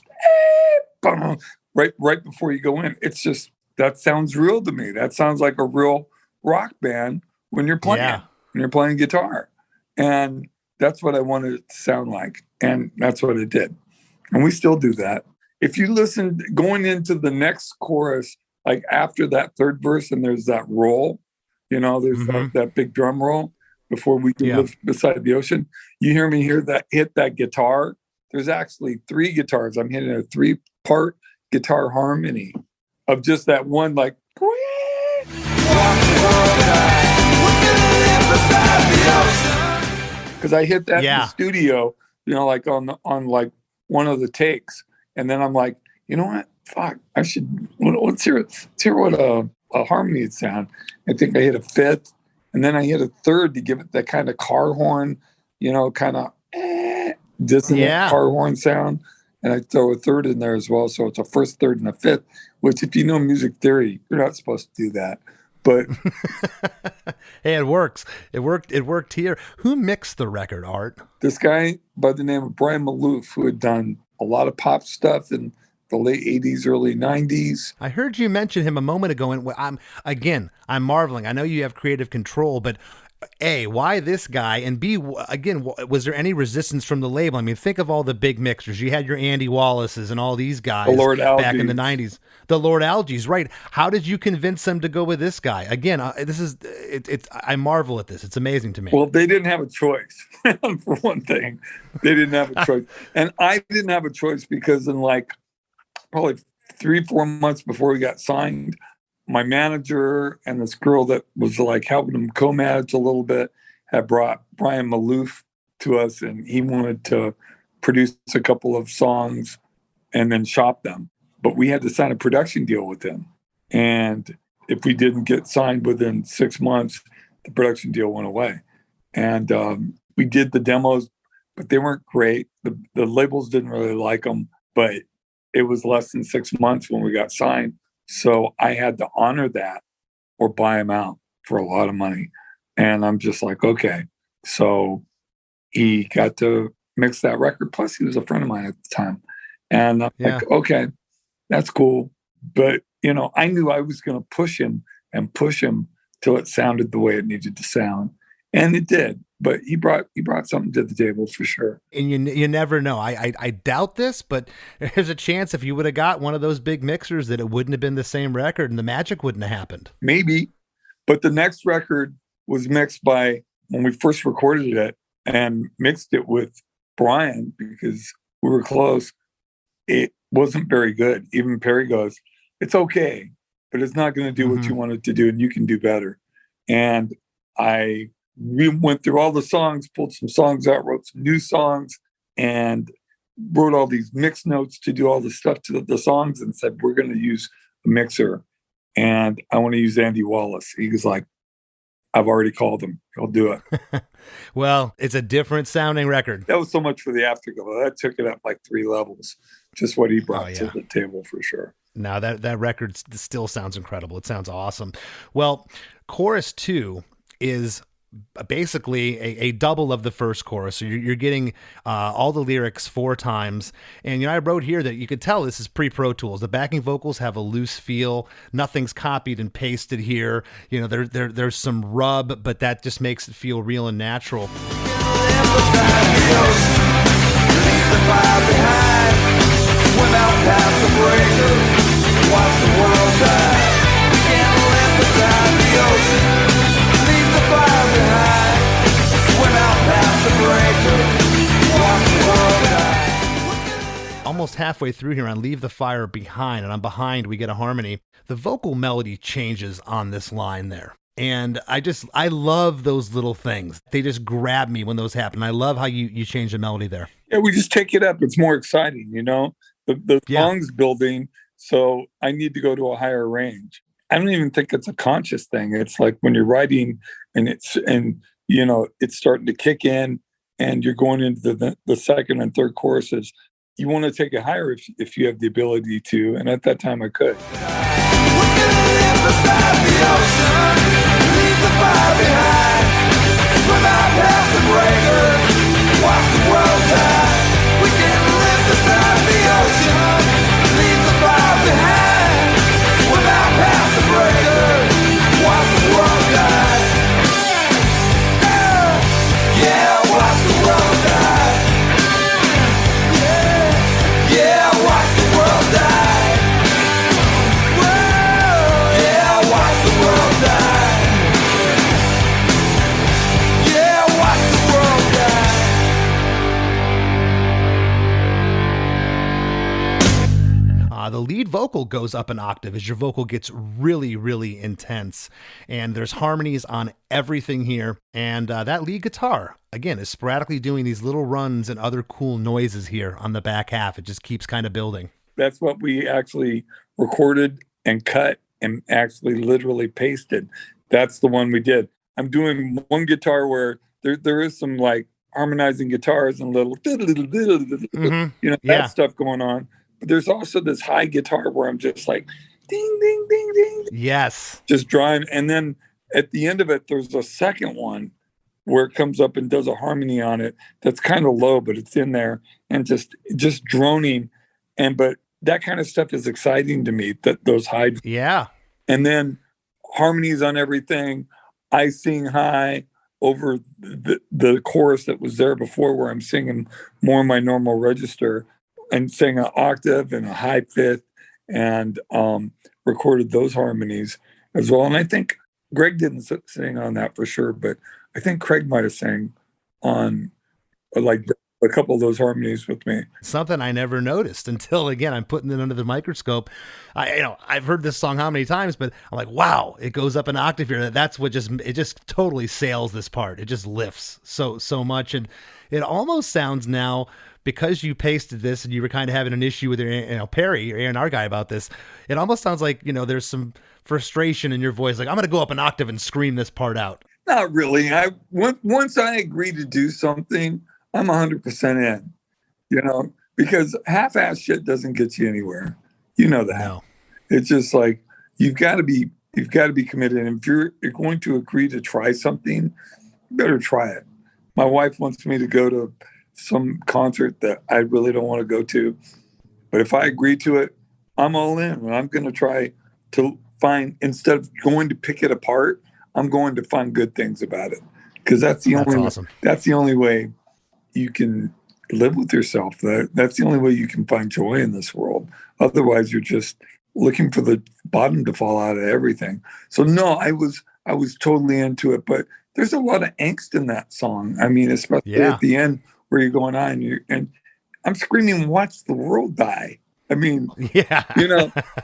right before you go in. It's just, that sounds real to me. That sounds like a real rock band when you're playing guitar. And that's what I wanted it to sound like. And that's what it did. And we still do that. If you listen going into the next chorus, like after that third verse, and there's that roll, there's that big drum roll before we live beside the ocean. You hear me hit that guitar. There's actually 3 guitars. I'm hitting a 3-part guitar harmony of just that one, like, because I hit that in the studio, like on like one of the takes. And then I'm like, you know what? Fuck, let's hear what a harmony would sound. I think I hit a 5th, and then I hit a 3rd to give it that kind of car horn, kind of dissonant car horn sound. And I throw a 3rd in there as well. So it's a 1st, 3rd, and a 5th, which if you know music theory, you're not supposed to do that. But hey, it works. It worked here. Who mixed the record, Art? This guy by the name of Brian Malouf, who had done a lot of pop stuff in the late 80s, early 90s. I heard you mention him a moment ago, and I'm marveling. I know you have creative control, but A, why this guy? And B, again, was there any resistance from the label? I mean, think of all the big mixers. You had your Andy Wallaces and all these guys back in the 90s. The Lord Alges, right. How did you convince them to go with this guy? Again, I marvel at this. It's amazing to me. Well, they didn't have a choice, for one thing. They didn't have a choice. And I didn't have a choice because in like probably 3-4 months before we got signed, my manager and this girl that was like helping him co-manage a little bit had brought Brian Malouf to us, and he wanted to produce a couple of songs and then shop them. But we had to sign a production deal with him. And if we didn't get signed within 6 months, the production deal went away. And we did the demos, but they weren't great. The labels didn't really like them, but it was less than 6 months when we got signed. So I had to honor that or buy him out for a lot of money. And I'm just like, okay. So he got to mix that record. Plus he was a friend of mine at the time. And I'm like, okay, that's cool. But, I knew I was going to push him till it sounded the way it needed to sound. And it did. But he brought something to the table for sure. And you never know. I doubt this, but there's a chance if you would have got one of those big mixers that it wouldn't have been the same record and the magic wouldn't have happened. Maybe. But the next record was mixed by, when we first recorded it and mixed it with Brian, because we were close, it wasn't very good. Even Perry goes, it's okay, but it's not going to do what you want it to do, and you can do better. And we went through all the songs, pulled some songs out, wrote some new songs, and wrote all these mix notes to do all the stuff to the songs, and said, we're going to use a mixer, and I want to use Andy Wallace. He was like, I've already called him. He'll do it. Well, it's a different sounding record. That was so much for the Afterglow. That took it up like 3 levels. Just what he brought to the table for sure. Now that record still sounds incredible. It sounds awesome. Well, chorus 2 is basically a double of the first chorus. So you're getting all the lyrics 4 times. And, I wrote here that you could tell this is pre-Pro Tools. The backing vocals have a loose feel. Nothing's copied and pasted here. There's some rub, but that just makes it feel real and natural. Almost halfway through here on Leave the Fire Behind, and on Behind we get a harmony. The vocal melody changes on this line there. And I love those little things. They just grab me when those happen. I love how you change the melody there. Yeah, we just take it up. It's more exciting, The song's building, so I need to go to a higher range. I don't even think it's a conscious thing. It's like when you're writing and it's starting to kick in and you're going into the second and third choruses. You want to take it higher if you have the ability to, and at that time I could. The lead vocal goes up an octave as your vocal gets really, really intense. And there's harmonies on everything here. And that lead guitar, again, is sporadically doing these little runs and other cool noises here on the back half. It just keeps kind of building. That's what we actually recorded and cut and actually literally pasted. That's the one we did. I'm doing one guitar where there is some like harmonizing guitars and little that stuff going on. But there's also this high guitar where I'm just like, ding, ding, ding, ding. Yes. Just drawing. And then at the end of it, there's a second one where it comes up and does a harmony on it that's kind of low, but it's in there and just droning. But that kind of stuff is exciting to me, those high. Yeah. And then harmonies on everything. I sing high over the chorus that was there before where I'm singing more in my normal register. And sang an octave and a high fifth and recorded those harmonies as well. And I think Greg didn't sing on that for sure, but I think Craig might have sang on like a couple of those harmonies with me. Something I never noticed until, again, I'm putting it under the microscope. I've heard this song how many times, but I'm like, wow, it goes up an octave here. That's what it just totally sails this part. It just lifts so much. And it almost sounds now, because you pasted this and you were kind of having an issue with Perry, your A&R guy, about this, it almost sounds like, there's some frustration in your voice. Like, I'm going to go up an octave and scream this part out. Not really. Once I agree to do something, I'm 100% in, because half-ass shit doesn't get you anywhere. You know that. No. It's just like, you've got to be committed. And if you're going to agree to try something, you better try it. My wife wants me to go to some concert that I really don't want to go to. But if I agree to it, I'm all in. And I'm going to try to find, instead of going to pick it apart, I'm going to find good things about it. Because that's the only way you can live with yourself. That's the only way you can find joy in this world. Otherwise, you're just looking for the bottom to fall out of everything. So no, I was totally into it. But there's a lot of angst in that song. I mean, especially at the end, where you're going on, and I'm screaming, watch the world die. I mean,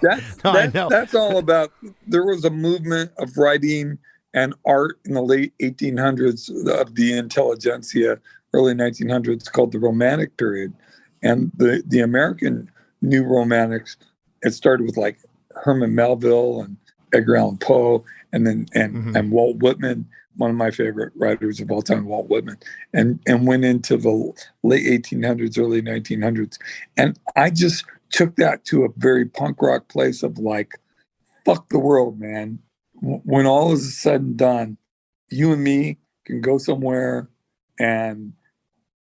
that's all about, there was a movement of writing and art in the late 1800s of the intelligentsia, early 1900s, called the Romantic period. And the American New Romantics, it started with like Herman Melville and Edgar Allan Poe, and then and Walt Whitman, one of my favorite writers of all time, Walt Whitman, and went into the late 1800s, early 1900s. And I just took that to a very punk rock place of like, fuck the world, man. When all is said and done, you and me can go somewhere and,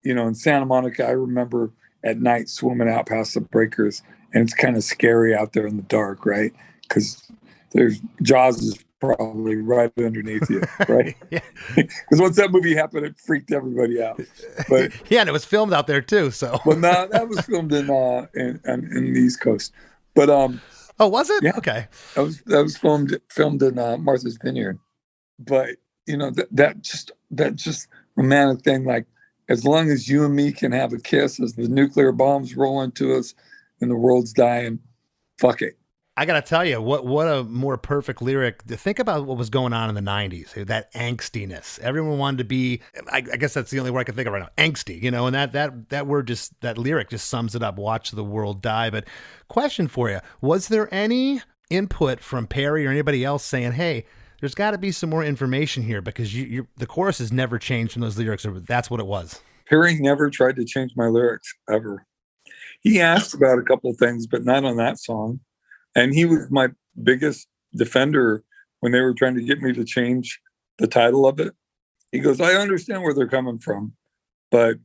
in Santa Monica, I remember at night swimming out past the breakers, and it's kind of scary out there in the dark, right? Because there's Jaws is probably right underneath you, right? Because once that movie happened, it freaked everybody out. But yeah, and it was filmed out there too. So, well, no, that was filmed in the East Coast. But oh, was it? Yeah, okay, that was filmed in Martha's Vineyard. But that just romantic thing, like as long as you and me can have a kiss as the nuclear bombs roll into us and the world's dying, fuck it. I got to tell you, what a more perfect lyric. Think about what was going on in the 90s, that angstiness. Everyone wanted to be, I guess that's the only word I can think of right now, angsty, and that word that lyric just sums it up, watch the world die. But question for you, was there any input from Perry or anybody else saying, hey, there's got to be some more information here, because the chorus has never changed from those lyrics, or that's what it was? Perry never tried to change my lyrics, ever. He asked about a couple of things, but not on that song. And he was my biggest defender when they were trying to get me to change the title of it. He goes, I understand where they're coming from, but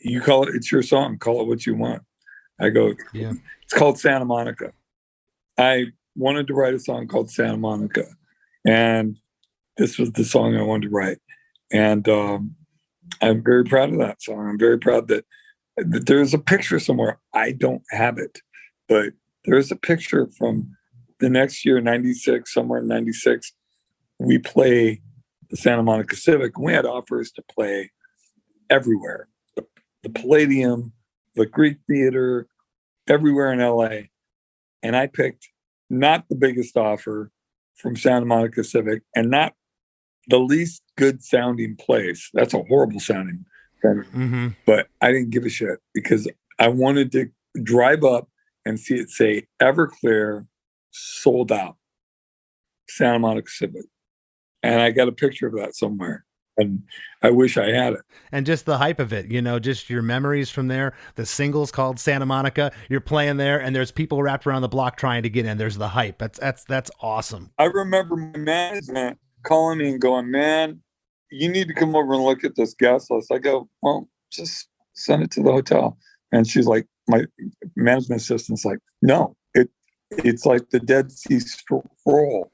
you call it, it's your song, call it what you want. I go, yeah, it's called Santa Monica. I wanted to write a song called Santa Monica, and this was the song I wanted to write. And I'm very proud of that song. I'm very proud that there's a picture somewhere. I don't have it, but there's a picture from the next year, 96, somewhere in 96. We play the Santa Monica Civic, and we had offers to play everywhere. The Palladium, the Greek Theater, everywhere in LA. And I picked not the biggest offer from Santa Monica Civic, and not the least good sounding place. That's a horrible sounding venue. Mm-hmm. But I didn't give a shit, because I wanted to drive up and see it say Everclear sold out, Santa Monica Civic. And I got a picture of that somewhere, and I wish I had it. And just the hype of it, just your memories from there. The single's called Santa Monica. You're playing there, and there's people wrapped around the block trying to get in. There's the hype. That's awesome. I remember my management calling me and going, man, you need to come over and look at this guest list. I go, well, just send it to the hotel. And she's like, my management assistant's like, no, it's like the Dead Sea Scroll.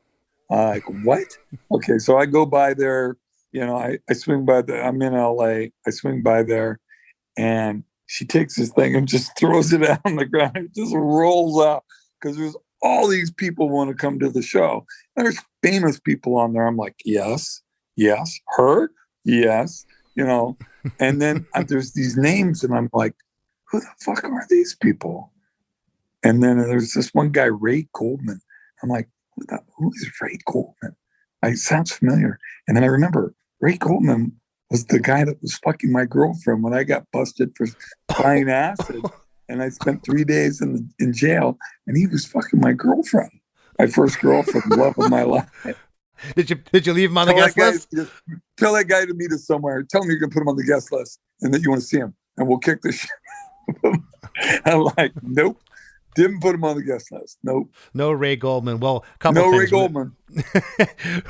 Like, what? Okay, so I go by there, I swing by there. I'm in LA. I swing by there, and she takes this thing and just throws it out on the ground. It just rolls out, because there's all these people want to come to the show. And there's famous people on there. I'm like, yes, her, yes, and then there's these names, and I'm like, who the fuck are these people? And then there's this one guy, Ray Goldman. I'm like, who is Ray Goldman? It sounds familiar. And then I remember Ray Goldman was the guy that was fucking my girlfriend when I got busted for buying acid. And I spent 3 days in jail, and he was fucking my girlfriend, my first girlfriend, love of my life. Did you leave him on the guest list? Tell that guy to meet us somewhere. Tell him you can put him on the guest list, and that you want to see him, and we'll kick the shit. I'm like, nope. Didn't put him on the guest list. Nope. No Ray Goldman. Well, Ray Goldman.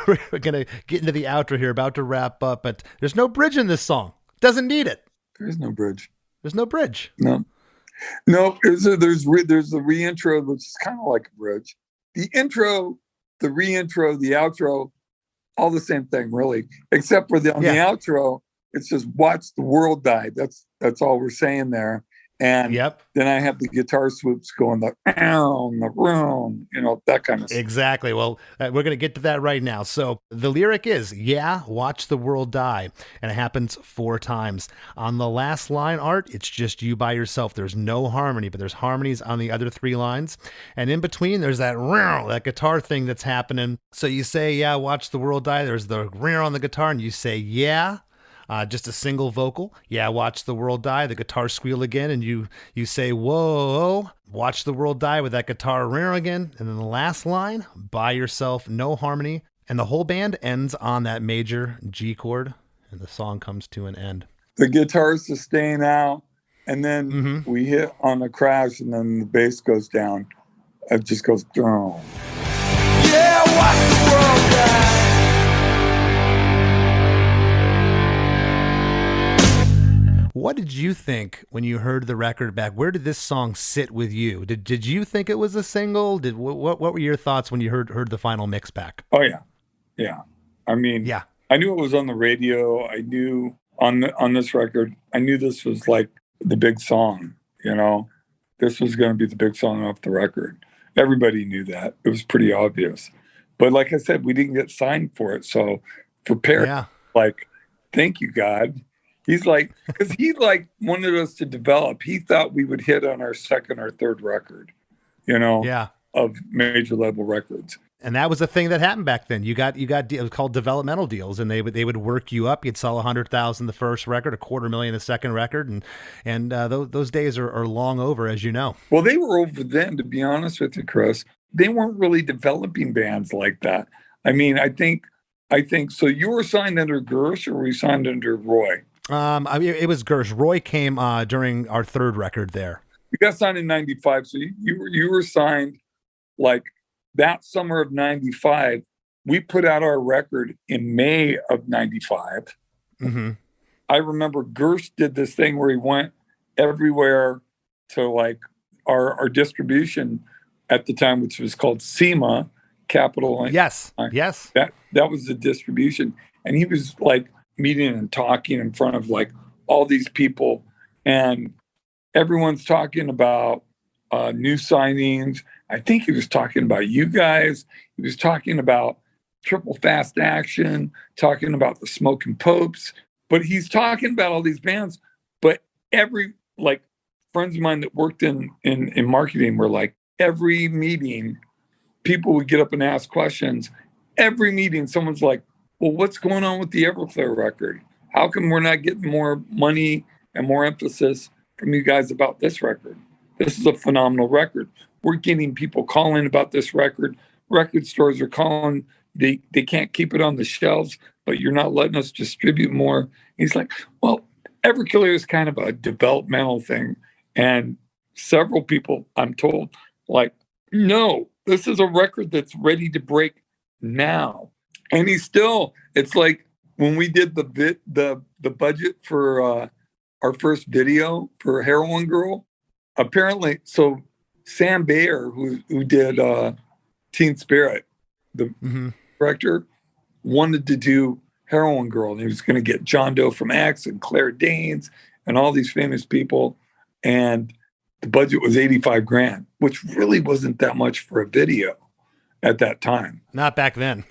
We're going to get into the outro here, about to wrap up, but there's no bridge in this song. Doesn't need it. There is no bridge. There's no bridge. No. There's the re-intro, which is kind of like a bridge. The intro, the re-intro, the outro, all the same thing, really. Except for the outro, it's just watch the world die. That's all we're saying there. And then I have the guitar swoops going, the room, that kind of stuff. Exactly. Well, we're going to get to that right now. So the lyric is, watch the world die. And it happens 4 times. On the last line, Art, it's just you by yourself. There's no harmony, but there's harmonies on the other 3 lines. And in between, there's that guitar thing that's happening. So you say, watch the world die. There's the on the guitar, and you say, just a single vocal. Watch the world die. The guitar squeal again, and you say, whoa, watch the world die, with that guitar again. And then the last line, by yourself, no harmony. And the whole band ends on that major G chord, and the song comes to an end. The guitar sustain out, and then we hit on a crash, and then the bass goes down. It just goes down. Watch the world die. did you think when you heard the record back? Where did this song sit with you? Did you think it was a single? What were your thoughts when you heard the final mix back? Oh yeah. I mean, Yeah. I knew it was on the radio. I knew on this record, I knew this was like the big song. This was going to be the big song off the record. Everybody knew that. It was pretty obvious. But like I said, we didn't get signed for it. So for Perry, like, thank you, God. He's like, because he like wanted us to develop. He thought we would hit on our second or third record, of major label records. And that was the thing that happened back then. You got it was called developmental deals, and they would work you up. You'd sell 100,000 the first record, $250,000 the second record, and those days are long over, as you know. Well, they were over then, to be honest with you, Chris. They weren't really developing bands like that. I mean, I think so. You were signed under Gersh, or were you signed under Roy? It was Gersh. Roy came during our third record there. You got signed in '95, so you were signed like. That summer of 95, we put out our record in May of 95. Mm-hmm. I remember Gersh did this thing where he went everywhere to like our distribution at the time, which was called SEMA, Capital. Yes. That was the distribution. And he was like meeting and talking in front of like all these people. And everyone's talking about new signings. I think he was talking about you guys. He was talking about Triple Fast Action, talking about the Smoking Popes. But he's talking about all these bands. But every, like, friends of mine that worked in marketing were like, every meeting, people would get up and ask questions. Every meeting, someone's like, well, what's going on with the Everclear record? How come we're not getting more money and more emphasis from you guys about this record? This is a phenomenal record. We're getting people calling about this record. Record stores are calling. They can't keep it on the shelves, but you're not letting us distribute more. He's like, well, Everclear is kind of a developmental thing. And several people, I'm told, like, no, this is a record that's ready to break now. And it's like when we did the budget for our first video for Heroin Girl, apparently, so Sam Bayer, who did Teen Spirit, the director, wanted to do Heroin Girl, and he was going to get John Doe from X and Claire Danes and all these famous people, and the budget was $85,000, which really wasn't that much for a video at that time. Not back then.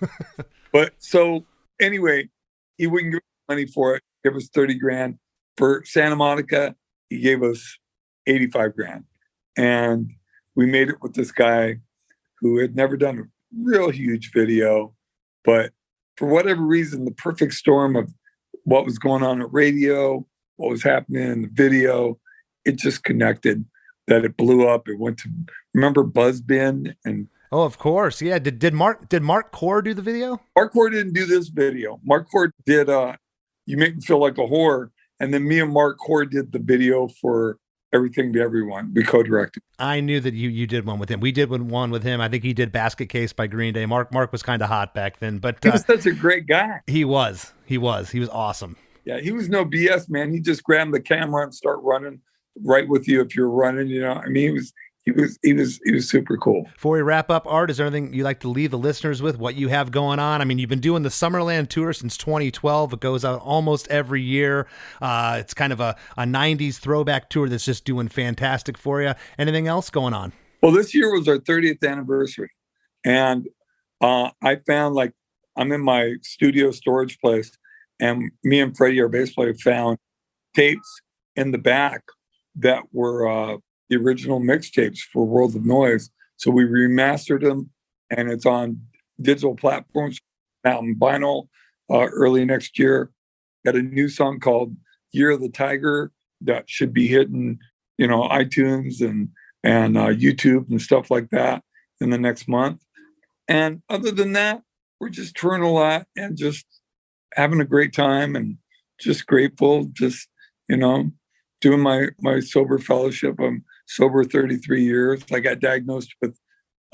But so anyway, he wouldn't give money for it. Give us $30,000 for Santa Monica. He gave us $85,000, and we made it with this guy who had never done a real huge video, but for whatever reason, the perfect storm of what was going on at radio, what was happening in the video, it just connected, that it blew up. It went to, remember Buzzbin? And oh, of course. Yeah. Did Mark Core do the video? Mark Core didn't do this video. Mark Core did You Make Me Feel Like a Whore. And then me and Mark Core did the video for Everything to Everyone. We co-directed. I knew that you did one with him. We did one with him. I think he did Basket Case by Green Day. Mark was kind of hot back then, but he was such a great guy. He was awesome. Yeah, he was no BS, man. He just grabbed the camera and start running right with you if you're running. I mean, he was super cool. Before we wrap up, Art, is there anything you'd like to leave the listeners with? What you have going on? I mean, you've been doing the Summerland tour since 2012. It goes out almost every year. It's kind of a 90s throwback tour that's just doing fantastic for you. Anything else going on? Well, this year was our 30th anniversary, and I found, like, I'm in my studio storage place, and me and Freddie, our bass player, found tapes in the back that were the original mixtapes for World of Noise. So we remastered them, and it's on digital platforms, out in vinyl early next year. Got a new song called Year of the Tiger that should be hitting, iTunes and YouTube and stuff like that in the next month. And other than that, we're just touring a lot and just having a great time and just grateful, just, doing my sober fellowship. I'm sober 33 years. I got diagnosed with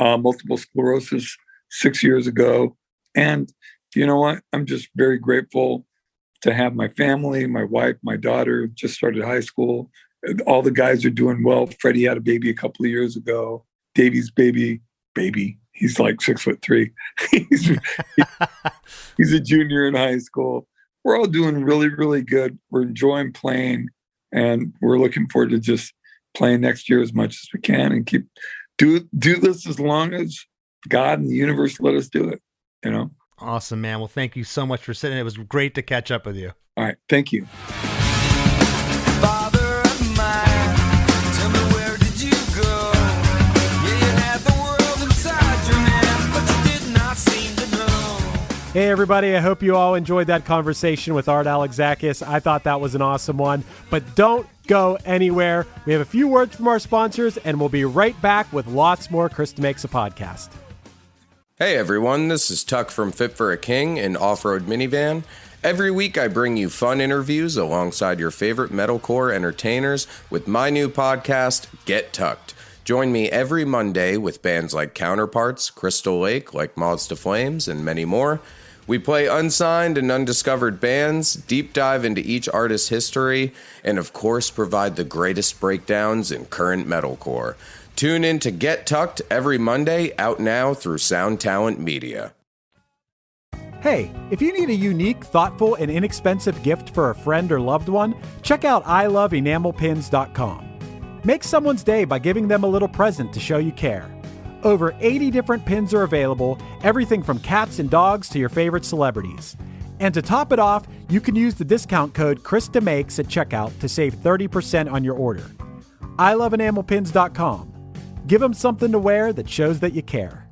multiple sclerosis 6 years ago. And you know what? I'm just very grateful to have my family, my wife, my daughter just started high school. All the guys are doing well. Freddie had a baby a couple of years ago. Davey's baby. He's like 6'3". He's a junior in high school. We're all doing really, really good. We're enjoying playing, and we're looking forward to just playing next year as much as we can and do this as long as God and the universe let us do it, you know? Awesome, man. Well, thank you so much for sitting. It was great to catch up with you. All right. Thank you. Father of mine, tell me, where did you go? Yeah, you had the world inside your hands, but you did not seem to know. Hey, everybody. I hope you all enjoyed that conversation with Art Alexakis. I thought that was an awesome one. But don't go anywhere. We have a few words from our sponsors, and we'll be right back with lots more Chris DeMakes a Podcast. Hey everyone, this is Tuck from Fit for a King, an off-road minivan. Every week I bring you fun interviews alongside your favorite metalcore entertainers with my new podcast, Get Tucked. Join me every Monday with bands like Counterparts, Crystal Lake, like Moths to Flames, and many more. We play unsigned and undiscovered bands, deep dive into each artist's history, and of course provide the greatest breakdowns in current metalcore. Tune in to Get Tucked every Monday, out now through Sound Talent Media. Hey, if you need a unique, thoughtful, and inexpensive gift for a friend or loved one, check out iloveenamelpins.com. Make someone's day by giving them a little present to show you care. Over 80 different pins are available, everything from cats and dogs to your favorite celebrities. And to top it off, you can use the discount code ChrisDeMakes at checkout to save 30% on your order. iloveenamelpins.com. Give them something to wear that shows that you care.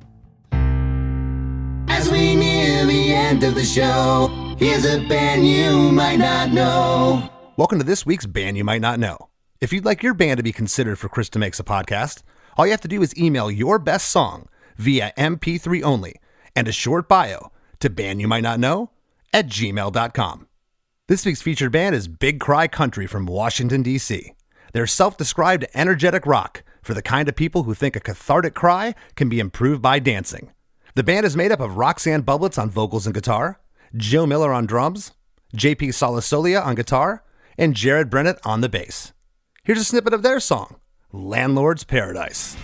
As we near the end of the show, here's a band you might not know. Welcome to this week's Band You Might Not Know. If you'd like your band to be considered for Chris DeMakes a Podcast, all you have to do is email your best song via MP3 only and a short bio to bandyoumightnotknow@gmail.com. This week's featured band is Big Cry Country from Washington, D.C. They're self-described energetic rock for the kind of people who think a cathartic cry can be improved by dancing. The band is made up of Roxanne Bublitz on vocals and guitar, Joe Miller on drums, JP Solisolia on guitar, and Jared Brennett on the bass. Here's a snippet of their song, Landlord's Paradise.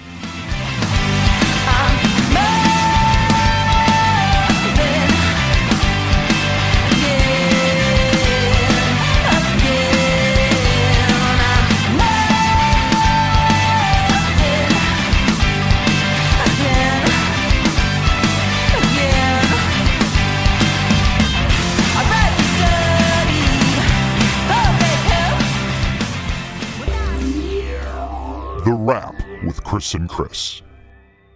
The Wrap with Chris and Chris.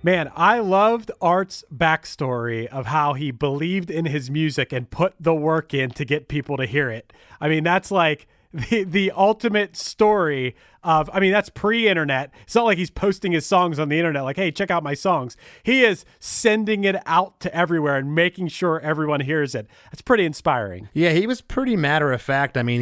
Man, I loved Art's backstory of how he believed in his music and put the work in to get people to hear it. I mean, that's like the ultimate story of, I mean, that's pre-internet. It's not like he's posting his songs on the internet like, hey, check out my songs. He is sending it out to everywhere and making sure everyone hears it. That's pretty inspiring. Yeah, he was pretty matter of fact. I mean,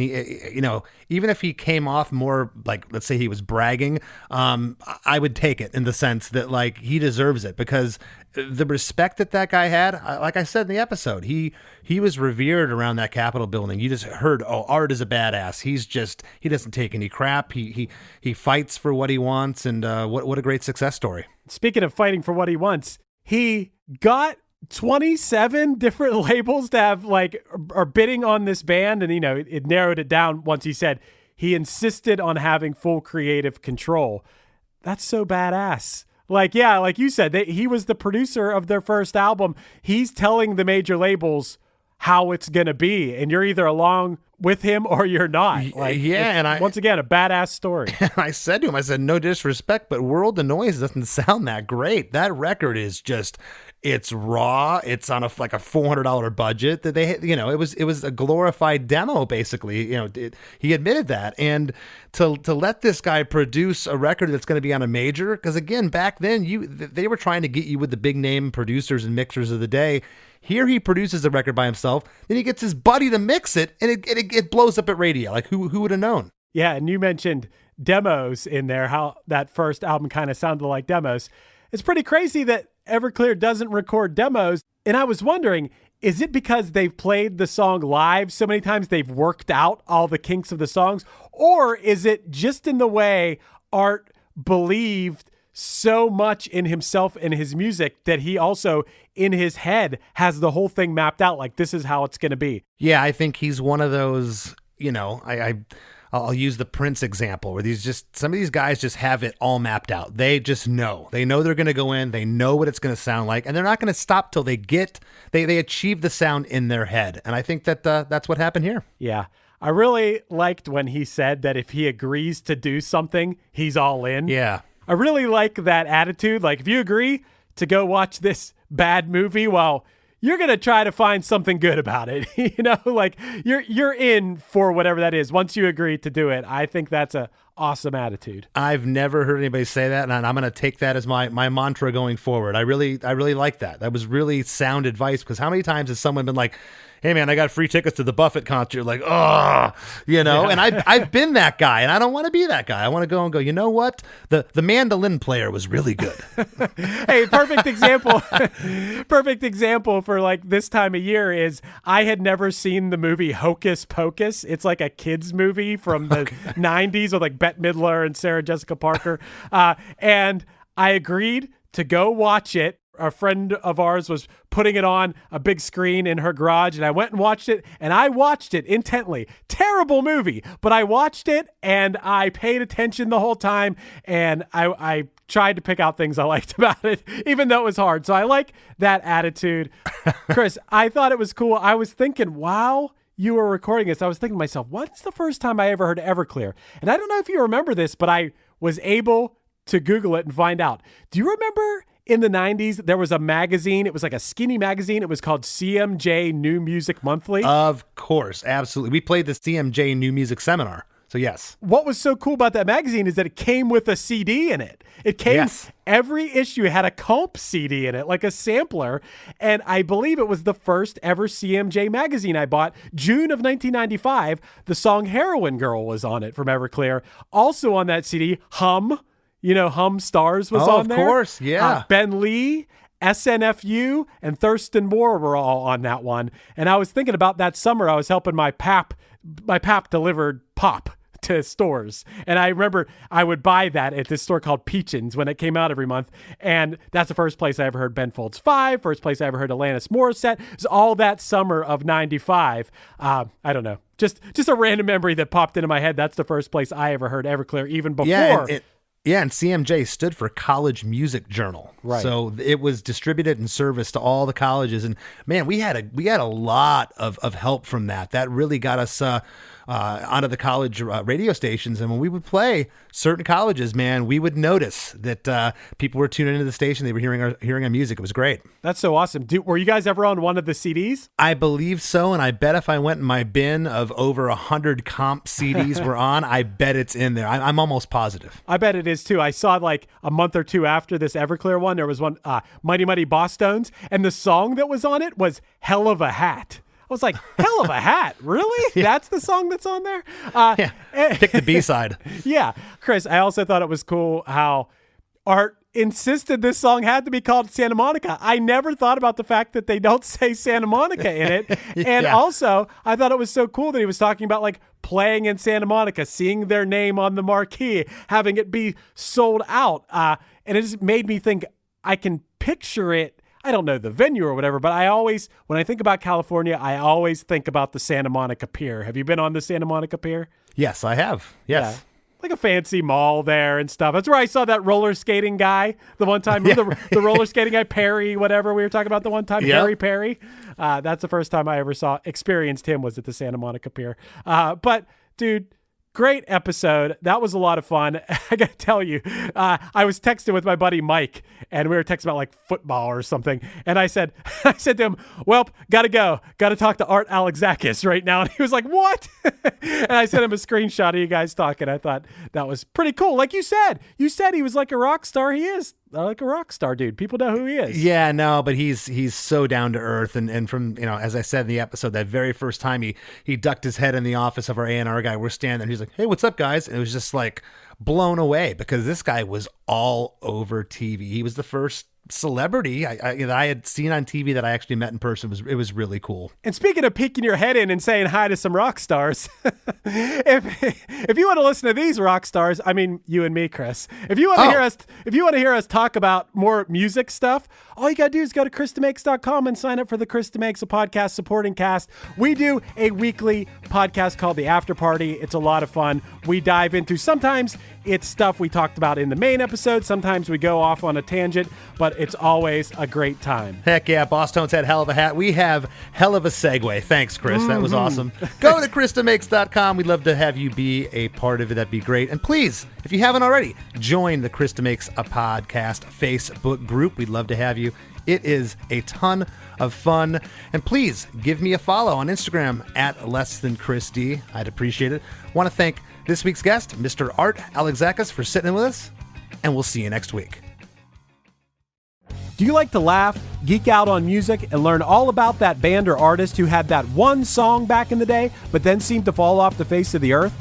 even if he came off more like, let's say he was bragging, I would take it in the sense that like he deserves it, because the respect that guy had, like I said in the episode, he was revered around that Capitol building. You just heard, oh, Art is a badass. He doesn't take any crap. He fights for what he wants, and what a great success story. Speaking of fighting for what he wants, he got 27 different labels to have are bidding on this band, and it narrowed it down once he said he insisted on having full creative control. That's so badass. Like you said, he was the producer of their first album. He's telling the major labels how it's going to be, and you're either along with him or you're not. Once again, a badass story. I said to him, no disrespect, but World of Noise doesn't sound that great. That record is just, it's raw. It's on a $400 budget that they, it was a glorified demo, basically. He admitted that. And to let this guy produce a record that's going to be on a major, because again, back then they were trying to get you with the big name producers and mixers of the day. Here he produces the record by himself, then he gets his buddy to mix it, and it blows up at radio. Like who would have known? Yeah, and you mentioned demos in there, how that first album kind of sounded like demos. It's pretty crazy that Everclear doesn't record demos, and I was wondering, is it because they've played the song live so many times they've worked out all the kinks of the songs? Or is it just in the way Art believed so much in himself and his music that he also in his head has the whole thing mapped out, like this is how it's going to be? Yeah, I think he's one of those, I'll use the Prince example where some of these guys just have it all mapped out. They just know. They know they're going to go in. They know what it's going to sound like, and they're not going to stop till they achieve the sound in their head. And I think that that's what happened here. Yeah. I really liked when he said that if he agrees to do something, he's all in. Yeah. I really like that attitude. Like, if you agree to go watch this bad movie, well, you're going to try to find something good about it. Like you're in for whatever that is. Once you agree to do it, I think that's a awesome attitude. I've never heard anybody say that, and I'm going to take that as my mantra going forward. I really like that. That was really sound advice, because how many times has someone been like, hey man, I got free tickets to the Buffett concert. Like, and I've been that guy, and I don't want to be that guy. I want to go and go, you know what? The mandolin player was really good. Hey, perfect example. Perfect example for like this time of year is I had never seen the movie Hocus Pocus. It's like a kid's movie from the 90s with like Bette Midler and Sarah Jessica Parker. And I agreed to go watch it. A friend of ours was putting it on a big screen in her garage, and I went and watched it, and I watched it intently. Terrible movie, but I watched it, and I paid attention the whole time, and I tried to pick out things I liked about it, even though it was hard. So I like that attitude. Chris, I thought it was cool. I was thinking, while you were recording this, I was thinking to myself, what's the first time I ever heard Everclear? And I don't know if you remember this, but I was able to Google it and find out. Do you remember in the 90s, there was a magazine. It was like a skinny magazine. It was called CMJ New Music Monthly. Of course. Absolutely. We played the CMJ New Music Seminar. So yes. What was so cool about that magazine is that it came with a CD in it. It came, yes. Every issue had a comp CD in it, like a sampler. And I believe it was the first ever CMJ magazine I bought. June of 1995, the song Heroin Girl was on it from Everclear. Also on that CD, Hum Stars was on there. Of course, yeah. Ben Lee, SNFU, and Thurston Moore were all on that one. And I was thinking about that summer, I was helping my pap delivered pop to stores. And I remember I would buy that at this store called Peachin's when it came out every month. And that's the first place I ever heard Ben Folds 5, first place I ever heard Alanis Morissette. It was all that summer of 95. I don't know. Just a random memory that popped into my head. That's the first place I ever heard Everclear, even before. Yeah, and CMJ stood for College Music Journal. Right. So it was distributed and serviced to all the colleges. And man, we had a lot of help from that. That really got us onto the college radio stations. And when we would play certain colleges, man, we would notice that people were tuning into the station. They were hearing our music. It was great. That's so awesome. Were you guys ever on one of the CDs? I believe so. And I bet if I went in my bin of over 100 comp CDs were on, I bet it's in there. I'm almost positive. I bet it is too. I saw like a month or two after this Everclear one, there was one, Mighty Mighty Boss Stones. And the song that was on it was Hell of a Hat. I was like, hell of a hat. Really? Yeah. That's the song that's on there? Pick the B-side. Yeah. Chris, I also thought it was cool how Art insisted this song had to be called Santa Monica. I never thought about the fact that they don't say Santa Monica in it. And also, I thought it was so cool that he was talking about like playing in Santa Monica, seeing their name on the marquee, having it be sold out. And it just made me think I can picture it. I don't know the venue or whatever, but when I think about California, I always think about the Santa Monica Pier. Have you been on the Santa Monica Pier? Yes, I have. Yes. Yeah. Like a fancy mall there and stuff. That's where I saw that roller skating guy the one time. The roller skating guy, Perry, whatever we were talking about the one time, Harry Perry. That's the first time I ever experienced him was at the Santa Monica Pier. But, dude, great episode. That was a lot of fun. I got to tell you, I was texting with my buddy Mike, and we were texting about like football or something. And I said to him, well, got to go. Got to talk to Art Alexakis right now. And he was like, what? And I sent him a screenshot of you guys talking. I thought that was pretty cool. Like you said he was like a rock star. He is like a rock star, dude. People know who he is. Yeah, no, but he's so down to earth. And from, as I said in the episode, that very first time he ducked his head in the office of our A&R guy, we're standing there, and he's like, hey, what's up, guys? And it was just like blown away because this guy was all over TV. He was the first celebrity that I had seen on TV that I actually met in person. It was really cool. And speaking of peeking your head in and saying hi to some rock stars, if you want to listen to these rock stars, I mean you and me, Chris. If you want to hear us talk about more music stuff, all you got to do is go to ChrisDeMakes.com and sign up for the Chris DeMakes a Podcast supporting cast. We do a weekly podcast called The After Party. It's a lot of fun. We dive into, sometimes it's stuff we talked about in the main episode. Sometimes we go off on a tangent, but it's always a great time. Heck yeah, Boss Tones had hell of a hat. We have hell of a segue. Thanks, Chris. That was awesome. Go to ChrisDeMakes.com. We'd love to have you be a part of it. That'd be great. And please, if you haven't already, join the Chris DeMakes a Podcast Facebook group. We'd love to have you. It is a ton of fun. And please give me a follow on Instagram at @LessThanChrisD. I'd appreciate it. Want to thank this week's guest, Mr. Art Alexakis, for sitting in with us, and we'll see you next week. Do you like to laugh, geek out on music, and learn all about that band or artist who had that one song back in the day, but then seemed to fall off the face of the earth?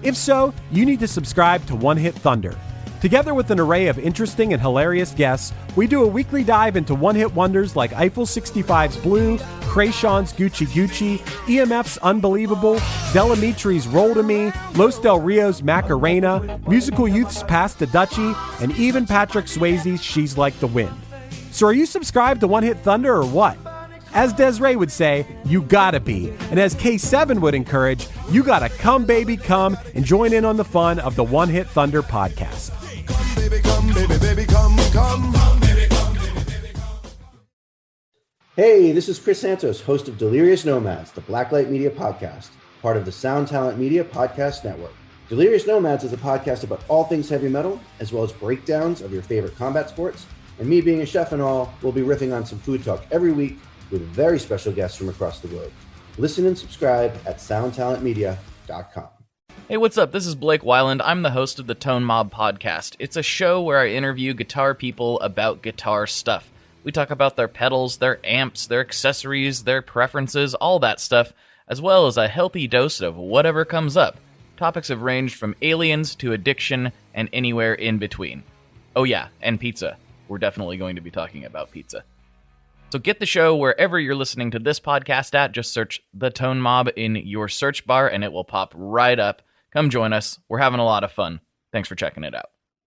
If so, you need to subscribe to One Hit Thunder. Together with an array of interesting and hilarious guests, we do a weekly dive into one-hit wonders like Eiffel 65's Blue, Krayshawn's Gucci Gucci, EMF's Unbelievable, Delamitri's Roll to Me, Los Del Rio's Macarena, Musical Youth's Pass the Dutchie, and even Patrick Swayze's She's Like the Wind. So are you subscribed to One Hit Thunder or what? As Desiree would say, you gotta be. And as K7 would encourage, you gotta come, baby, come and join in on the fun of the One Hit Thunder podcast. Come, baby, come, baby, baby, come, come. Come, baby, come, baby, baby, come. Hey, this is Chris Santos, host of Delirious Nomads, the Blacklight Media podcast, part of the Sound Talent Media Podcast Network. Delirious Nomads is a podcast about all things heavy metal, as well as breakdowns of your favorite combat sports. And me being a chef and all, we'll be riffing on some food talk every week with very special guests from across the globe. Listen and subscribe at soundtalentmedia.com. Hey, what's up? This is Blake Weiland. I'm the host of the Tone Mob Podcast. It's a show where I interview guitar people about guitar stuff. We talk about their pedals, their amps, their accessories, their preferences, all that stuff, as well as a healthy dose of whatever comes up. Topics have ranged from aliens to addiction and anywhere in between. Oh yeah, and pizza. We're definitely going to be talking about pizza. So get the show wherever you're listening to this podcast at. Just search The Tone Mob in your search bar and it will pop right up. Come join us. We're having a lot of fun. Thanks for checking it out.